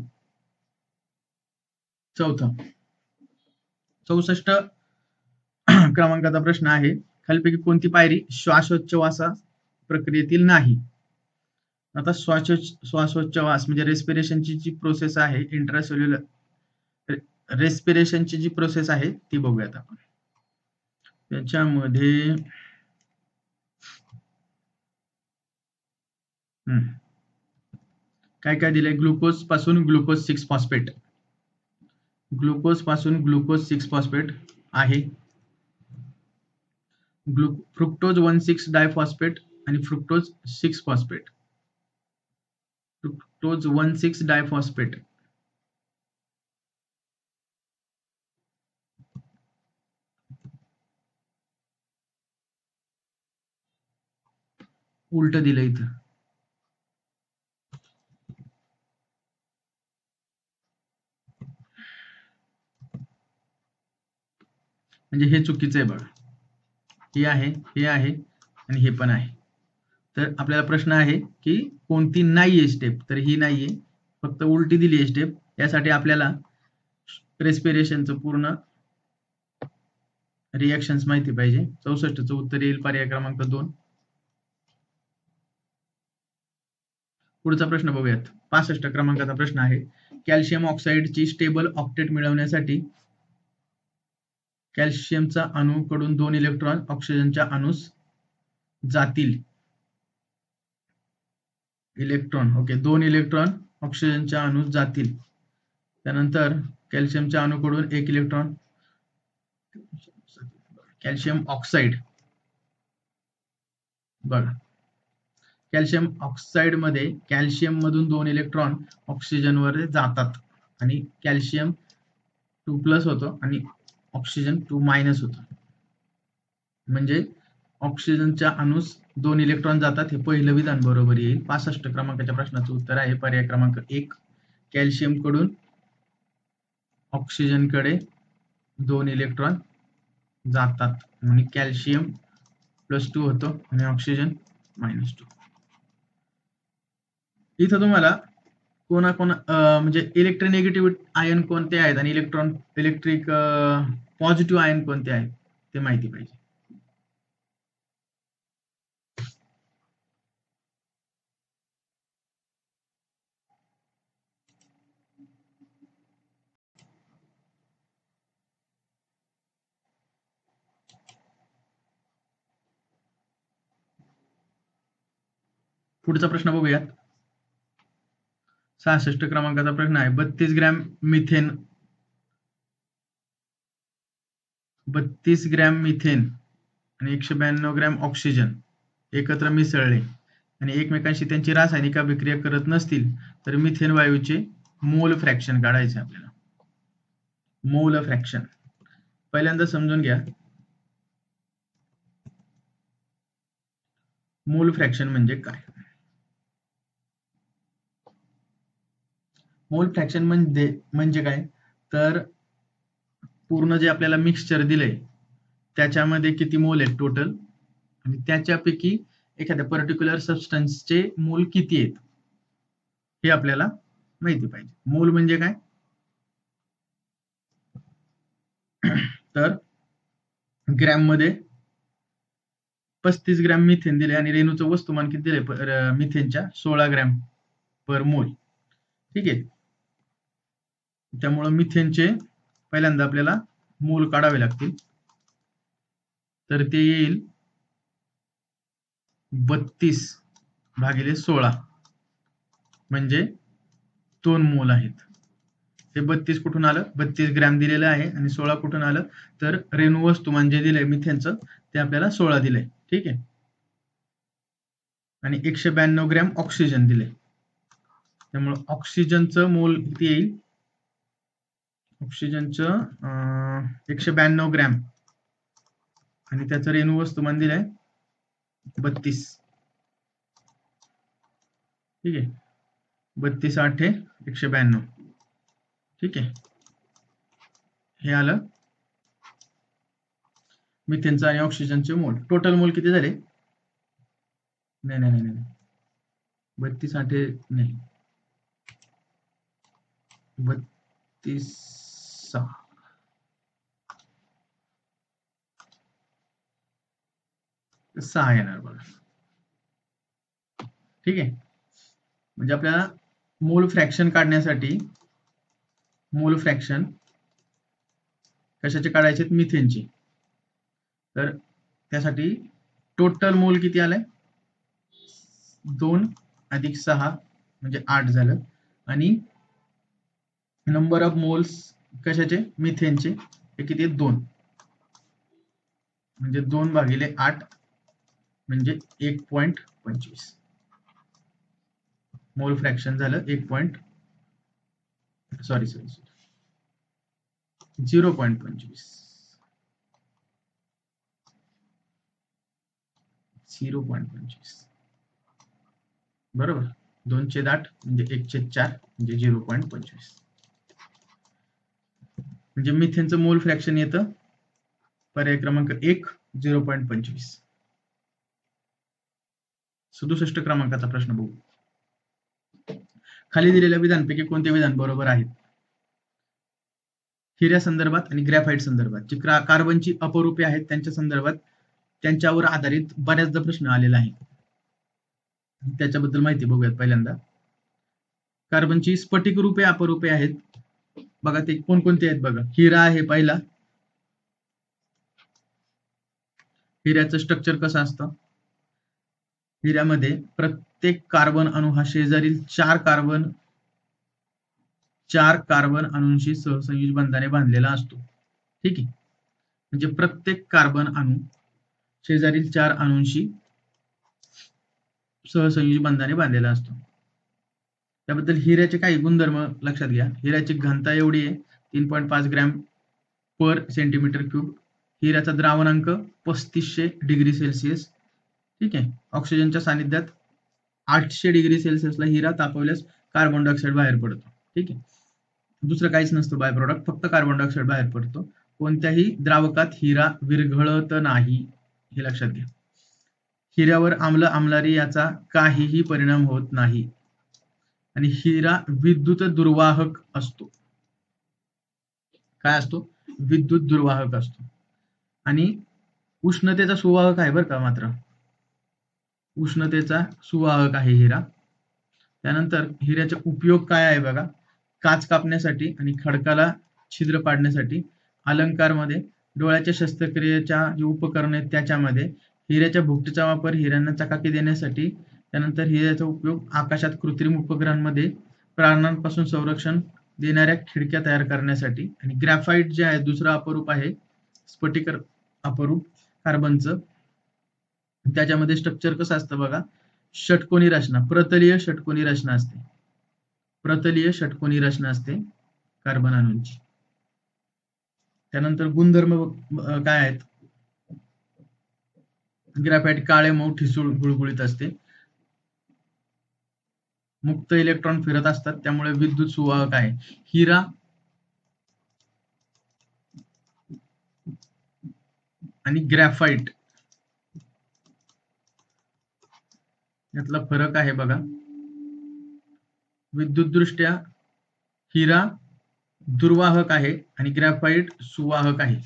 चौथा 64 क्रमांकाचा प्रश्न आहे, खालीलपैकी कोणती पायरी श्वासोच्छवास प्रक्रियेतील नाही. आता श्वासोच्छवास म्हणजे रेस्पिरेशनची जी प्रोसेस आहे, इंट्रासेल्युलर रेस्पिरेशनची जी प्रोसेस आहे ती बघूयात आपण. त्याच्यामध्ये काय काय दिलंय, ग्लुकोज पासून ग्लुकोज 6 फॉस्फेट, ग्लुकोज पासून ग्लुकोज 6 फॉस्फेट आहे, फ्रुक्टोज 1,6 डायफॉस्फेट आणि फ्रुक्टोज 6 फॉस्फेट, फ्रुक्टोज 1,6 डायफॉस्फेट. उलट दिलं इथं, म्हणजे हे चुकीचं आहे बघा. हे आहे, हे आहे आणि हे पण आहे. तर आपल्याला प्रश्न आहे की कोणती नाहीये स्टेप, तर ही नाहीये, फक्त उलटी दिली आहे स्टेप. यासाठी आपल्याला रेस्पिरेशनचं पूर्ण रिएक्शन्स माहिती पाहिजे. 64चं उत्तर येईल पर्याय क्रमांक 2. पुढचा प्रश्न बघूयात. 65 क्रमांकाचा प्रश्न आहे, कॅल्शियम ऑक्साईडची स्टेबल ऑक्टेट मिळवण्यासाठी कॅल्शियमचा अणूकडून 2 इलेक्ट्रॉन ऑक्सिजनच्या अणूस जातील. इलेक्ट्रॉन, ओके, 2 इलेक्ट्रॉन ऑक्सिजनच्या अणूस जातील. त्यानंतर कॅल्शियमच्या अणूकडून 1 इलेक्ट्रॉन, कॅल्शियम ऑक्साईड बघा, कॅल्शियम ऑक्साईड मध्ये कॅल्शियम मधून 2 इलेक्ट्रॉन ऑक्सिजन वर जातात आणि कॅल्शियम 2+ होतो आणि ऑक्सिजन 2- होतो. म्हणजे ऑक्सिजनच्या अणूस 2 इलेक्ट्रॉन जातात, हे पहिलं विधान बरोबर येईल. 65 क्रमांकाच्या प्रश्नाचं उत्तर आहे पर्याय क्रमांक 1. कॅल्शियम कडून ऑक्सिजनकडे 2 इलेक्ट्रॉन जातात आणि कॅल्शियम +2 होतो आणि ऑक्सिजन -2. इथं तुम्हाला म्हणजे इलेक्ट्रोनेगेटिव्ह आयन कोणते आहेत आणि इलेक्ट्रिक पॉझिटिव्ह आयन कोणते आहेत ते माहिती पाहिजे. पुढचा प्रश्न बघूयात. 66 क्रमांकाचा प्रश्न आहे, 32 ग्रॅम मिथेन 32 ग्रॅम मिथेन आणि 192 ग्रॅम ऑक्सिजन एकत्र मिसळले आणि एकमेकांशी त्यांची रासायनिक अभिक्रिया करत नसतील तर मिथेन वायूचे मोल फ्रॅक्शन काढायचे आपल्याला. मोल फ्रॅक्शन पहिल्यांदा समजून घ्या. मोल फ्रॅक्शन म्हणजे काय? मोल फ्रॅक्शन म्हणजे काय, तर पूर्ण जे आपल्याला मिक्सचर दिलंय त्याच्यामध्ये किती मोल आहेत टोटल आणि त्याच्यापैकी एखाद्या पर्टिक्युलर सबस्टन्सचे मोल किती आहेत हे आपल्याला माहिती पाहिजे. मोल म्हणजे काय, तर ग्रॅम मध्ये 35 ग्रॅम मिथेन दिले आणि रेणूचं वस्तुमान किती दिले मिथेनच्या 16 ग्रॅम पर मोल. ठीक आहे, त्यामुळे मिथेनचे पहिल्यांदा आपल्याला मोल काढावे लागतील. तर ते येईल 32 भागिले 16 म्हणजे 2 मोल आहेत. हे 32 कुठून आलं? 32 ग्रॅम दिलेलं आहे आणि 16 कुठून आलं? तर रेणू वस्तुमान जे दिलंय मिथेनचं ते आपल्याला 16 दिलंय. ठीक आहे. आणि 192 ग्रॅम ऑक्सिजन दिले. त्यामुळे ऑक्सिजनचं मोल किती येईल? ऑक्सिजनचं 192 ग्रॅम आणि त्याचं रेणू वस्तुमान दिलंय 32. ठीक आहे. 32 8 हे 192. ठीक आहे. हे आलं मिथेनचं आणि ऑक्सिजनचे मोल. टोटल मोल किती झाले? नाही 32 8 नाही 32 6 6 येणार बघा. ठीक आहे. म्हणजे आपल्याला मोल फ्रॅक्शन काढण्यासाठी मोल फ्रॅक्शन कशाचे काढायचे? मिथेनचे. तर त्यासाठी टोटल मोल किती आलाय? 2 अधिक 6 म्हणजे 8 झालं. आणि नंबर ऑफ मोल्स कशाचे? मिथेनचे. हे किती आहेत? 2. म्हणजे 2 भागिले 8 म्हणजे 1.25 मोल फ्रॅक्शन झालं. 0.25 0.25 बरोबर. 2/8 म्हणजे 1/4 म्हणजे 0.25. म्हणजे मिथेनचं मोल फ्रॅक्शन येतं पर्याय क्रमांक 1 0.25. 67 क्रमांकाचा प्रश्न बघू. खाली दिलेल्या विधानपैकी कोणते विधान बरोबर आहेत? हिऱ्या संदर्भात आणि ग्रॅफाइट संदर्भात जी कार्बनची अपरूपे आहेत त्यांच्या संदर्भात त्यांच्यावर आधारित बऱ्याचदा प्रश्न आलेला आहे. त्याच्याबद्दल माहिती बघूयात. पहिल्यांदा कार्बनची स्फटिक रूपे अपरूपे आहेत. बघा ते कोणकोणते आहेत बघा. हिरा आहे पहिला. हिऱ्याचं स्ट्रक्चर कसं असतं? हिऱ्यामध्ये प्रत्येक कार्बन अणू हा शेजारील 4 कार्बन अणूंशी सहसंयोजी बंधाने बांधलेला असतो. ठीक आहे. म्हणजे प्रत्येक कार्बन अणू शेजारील 4 अणूंशी सहसंयोजी बंधाने बांधलेला असतो. त्याबद्दल हिऱ्याचे काही गुणधर्म लक्षात घ्या. हिऱ्याची घनता एवढी आहे 3.5 ग्रॅम पर सेंटीमीटर क्यूब. हिऱ्याचा द्रावणांक 3500 डिग्री सेल्सिअस. ठीक आहे. ऑक्सिजनच्या सानिध्यात 800 डिग्री सेल्सिअसला हिरा तापवल्यास कार्बन डायऑक्साईड बाहेर पडतो. ठीक आहे. दुसरं काहीच नसतं बाय प्रोडक्ट, फक्त कार्बन डायऑक्साईड बाहेर पडतो. कोणत्याही द्रावकात हिरा विरघळत नाही हे लक्षात घ्या. हिऱ्यावर आम्ल आम्लारी याचा काहीही परिणाम होत नाही. आणि हिरा विद्युत दुर्वाहक असतो. काय असतो? विद्युत दुर्वाहक असतो. आणि उष्णतेचा सुवाहक आहे बरं का. मात्र उष्णतेचा सुवाहक आहे हिरा. त्यानंतर हिऱ्याचे उपयोग काय आहे बघा. काच कापण्यासाठी आणि खडकाला छिद्र पाडण्यासाठी, अलंकारमध्ये, डोळ्याच्या शस्त्रक्रियेच्या जे उपकरण आहेत त्याच्यामध्ये, हिऱ्याच्या भुकटीचा वापर हिऱ्यांना चकाकी देण्यासाठी, त्यानंतर हिऱ्याचा उपयोग आकाशात कृत्रिम उपग्रहांमध्ये प्राणांपासून संरक्षण देणाऱ्या खिडक्या तयार करण्यासाठी, आणि ग्रॅफाइट जे आहे दुसरं अपरूप आहे स्फटिक अपरूप कार्बनचं. त्याच्यामध्ये स्ट्रक्चर कसं असतं बघा. षटकोनी रचना, प्रतलीय षटकोनी रचना असते. प्रतलीय षटकोनी रचना असते कार्बन अणूंची. त्यानंतर गुणधर्म काय आहेत? ग्रॅफाइट काळे मऊ ठिसूळ गुळगुळीत असते. मुक्त इलेक्ट्रॉन फिरत असतात त्यामुळे विद्युत सुवाहक आहे. हिरा आणि ग्रॅफाइट यातला फरक आहे बघा. विद्युत दृष्ट्या हिरा दुर्वाहक आहे आणि ग्रॅफाइट सुवाहक आहे.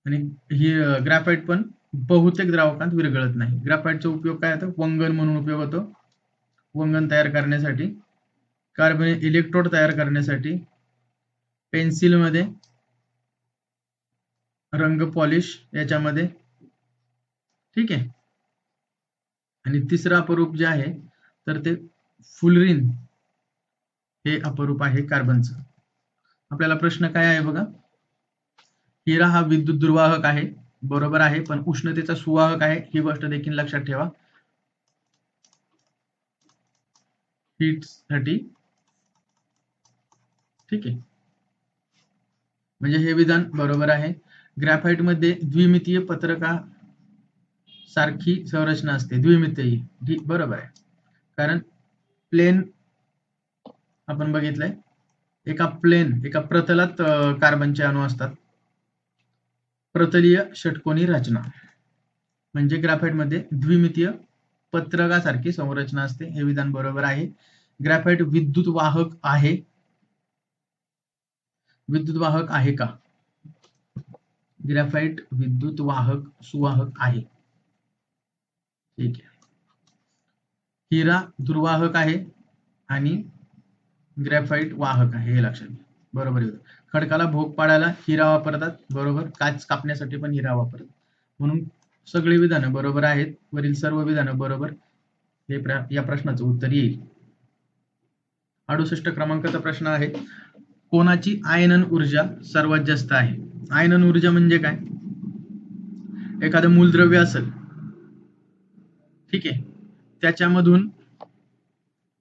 आणि ही ग्रॅफाइट पण बहुतेक द्रावकांत विरघळत नाही. ग्रॅफाइटचा उपयोग काय होतो? वंगण म्हणून उपयोग होतो. वंगण तयार करण्यासाठी, कार्बन इलेक्ट्रोड तयार करण्यासाठी, पेन्सिल मध्ये, रंग पॉलिश याच्यामध्ये. ठीक आहे. आणि तिसरं अपरूप जे आहे तर ते फुलरिन हे अपरूप आहे कार्बनचं. आपल्याला प्रश्न काय आहे बघा, हिरा हा विद्युत दुर्वाहक आहे, बरोबर आहे, पण उष्णतेचा सुवाहक आहे, ही गोष्ट देखील लक्षात ठेवा. हीट साठी, ठीक आहे, म्हणजे हे विधान बरोबर आहे. ग्रॅफाइट मध्ये द्विमितीय पत्रका सारखी संरचना असते, द्विमितीय, बरोबर आहे, कारण प्लेन आपण बघितलंय, एका प्रतलात कार्बनचे अणू असतात, प्रतलीय षटकोनी रचना, म्हणजे ग्रॅफाइट मध्ये द्विमितीय पत्रकासारखी संरचना असते, हे विधान बरोबर आहे. ग्रॅफाइट विद्युत वाहक आहे, विद्युत वाहक आहे का? ग्रॅफाइट विद्युत वाहक सुवाहक आहे, ठीक आहे. हिरा दुर्वाहक आहे आणि ग्रॅफाइट वाहक आहे, हे लक्षात घ्या, बरोबर आहे. खडकाला भोग पाडायला हिरा वापरतात, बरोबर, काच कापण्यासाठी पण हिरा वापरतात, म्हणून सगळी विधानं बरोबर आहेत, वरील सर्व विधानं बरोबर, हे या प्रश्नाचं उत्तर येईल. 68 क्रमांकाचा प्रश्न आहे, कोणाची आयनन ऊर्जा सर्वात जास्त आहे? आयनन ऊर्जा म्हणजे काय? एखादं मूलद्रव्य असेल, ठीक आहे, त्याच्यामधून,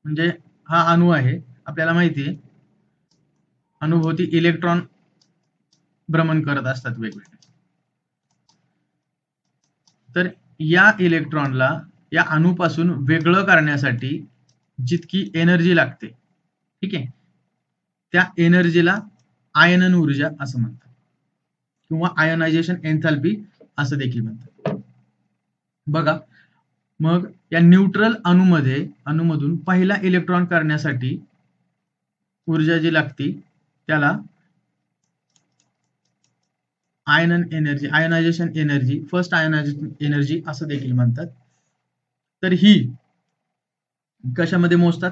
म्हणजे हा अणू आहे, आपल्याला माहिती आहे अणुभोवती इलेक्ट्रॉन भ्रमण करत असतात वेगवेगळे, तर या इलेक्ट्रॉनला या अणूपासून वेगळं करण्यासाठी जितकी एनर्जी लागते, ठीक आहे, त्या एनर्जीला आयनन ऊर्जा असं म्हणतात, किंवा आयोनायझेशन एन्थॅल्पी असं देखील म्हणतात. बघा, मग या न्यूट्रल अणूमधून पहिला इलेक्ट्रॉन करण्यासाठी ऊर्जा जी लागते त्याला ionization energy, first ionization energy असं देखील म्हणतात. तर ही कशामध्ये मोजतात?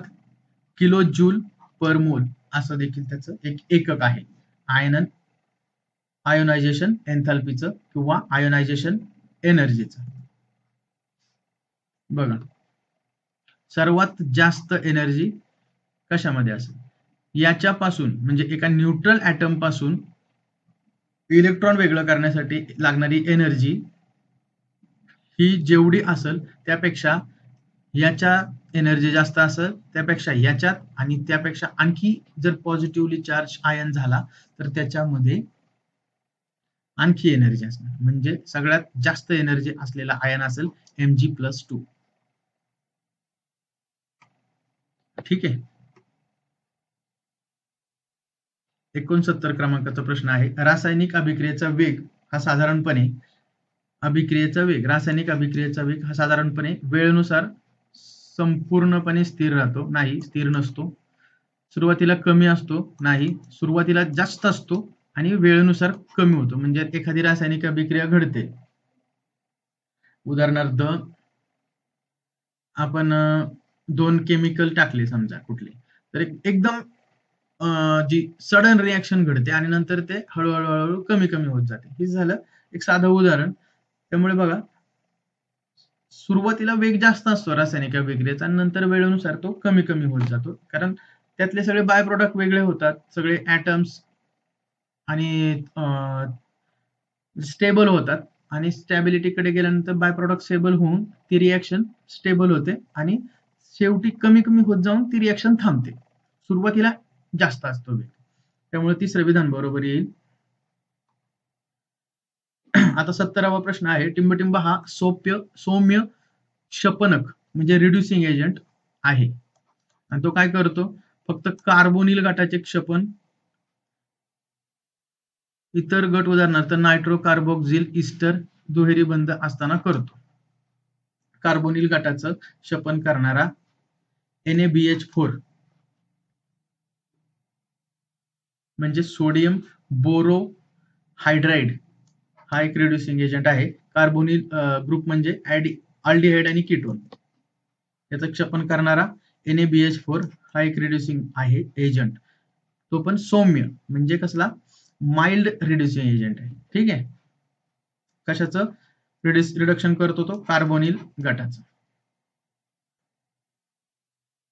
किलो जूल पर मोल असं देखील त्याचं एक एकक आहे आयोनायझेशन एन्थॅल्पीचं किंवा आयोनायझेशन एनर्जीचं. बघा, सर्वात जास्त एनर्जी कशामध्ये असेल? याच्यापासून, म्हणजे एका न्यूट्रल ॲटम पासून इलेक्ट्रॉन वेगळं करण्यासाठी लागणारी एनर्जी ही जेवढी असेल त्यापेक्षा याच्या एनर्जी जास्त असेल, त्यापेक्षा याच्यात, आणि त्यापेक्षा आणखी जर पॉझिटिव्हली चार्ज आयन झाला तर त्याच्यामध्ये आणखी एनर्जी असणार, म्हणजे सगळ्यात जास्त एनर्जी असलेला आयन असेल Mg+2, ठीक आहे. 69 क्रमांकाचा प्रश्न आहे, रासायनिक अभिक्रियेचा वेग हा साधारणपणे वेळेनुसार संपूर्णपणे स्थिर राहतो? नाही, स्थिर नसतो. सुरुवातीला कमी असतो? नाही, सुरुवातीला जास्त असतो आणि वेळेनुसार कमी होतो. म्हणजे एखादी रासायनिक अभिक्रिया घडते, उदाहरणार्थ आपण 2 केमिकल टाकले समजा कुठले, तर एकदम जी सडन रिॲक्शन घडते आणि नंतर ते हळूहळू कमी कमी होत जाते, हे झालं एक साधं उदाहरण. त्यामुळे बघा, सुरुवातीला वेग जास्त असतो रासायनिक अभिक्रियेचा आणि नंतर वेळेनुसार तो कमी कमी होत जातो, कारण त्यातले सगळे बाय प्रोडक्ट वेगळे होतात, सगळे ऍटम्स आणि स्टेबल होतात, आणि स्टॅबिलिटीकडे गेल्यानंतर बाय प्रोडक्ट स्टेबल होऊन ती रिॲक्शन स्टेबल होते आणि शेवटी कमी कमी होत जाऊन ती रिॲक्शन थांबते. सुरुवातीला जास्त असतो वेग, त्यामुळे तिसरं विधान बरोबर येईल. आता 70वा प्रश्न आहे, टिंबटिंब हा सौम्य क्षपनक म्हणजे रिड्युसिंग एजंट आहे, आणि तो काय करतो? फक्त कार्बोनिल गटाचे क्षपन इतर गट, उदाहरणार्थ नायट्रो कार्बोक्सिल इस्टर दुहेरी बंध असताना करतो. कार्बोनिल गटाचं क्षपन करणारा NaBH4 म्हणजे सोडियम बोरोहायड्राइड हा एक रिड्युसिंग एजंट आहे. कार्बोनिल ग्रुप म्हणजे अल्डिहाइड आणि कीटोन, याचं क्षपन करणारा NaBH4 हा एक रिड्युसिंग आहे एजंट, तो पण सौम्य, म्हणजे कसला? माइल्ड रिड्युसिंग एजंट आहे, ठीक आहे. कशाचं रिडक्शन करतो? तो कार्बोनिल गटाचं.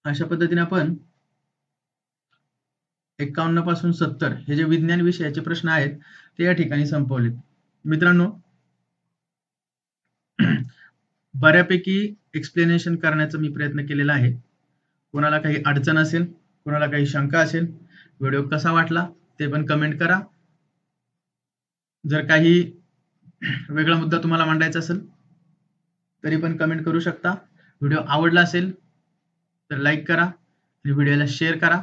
अशा पद्धतीने आपण 51 पासून 70 हे जे विज्ञान विषयाचे प्रश्न आहेत ते या ठिकाणी संपवलेत. मित्रांनो, बऱ्यापैकी एक्सप्लेनेशन करण्याचा मी प्रयत्न केलेला आहे. कोणाला काही अडचण असेल, कोणाला काही शंका असेल, व्हिडिओ कसा वाटला ते पण कमेंट करा. जर काही वेगळा मुद्दा तुम्हाला मांडायचा असेल तरी पण कमेंट करू शकता. व्हिडिओ आवडला असेल तर लाईक करा आणि व्हिडिओला शेअर करा.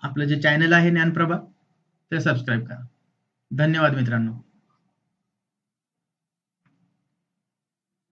आपलं जे चॅनल आहे ज्ञानप्रभा ते सबस्क्राईब करा. धन्यवाद मित्रांनो.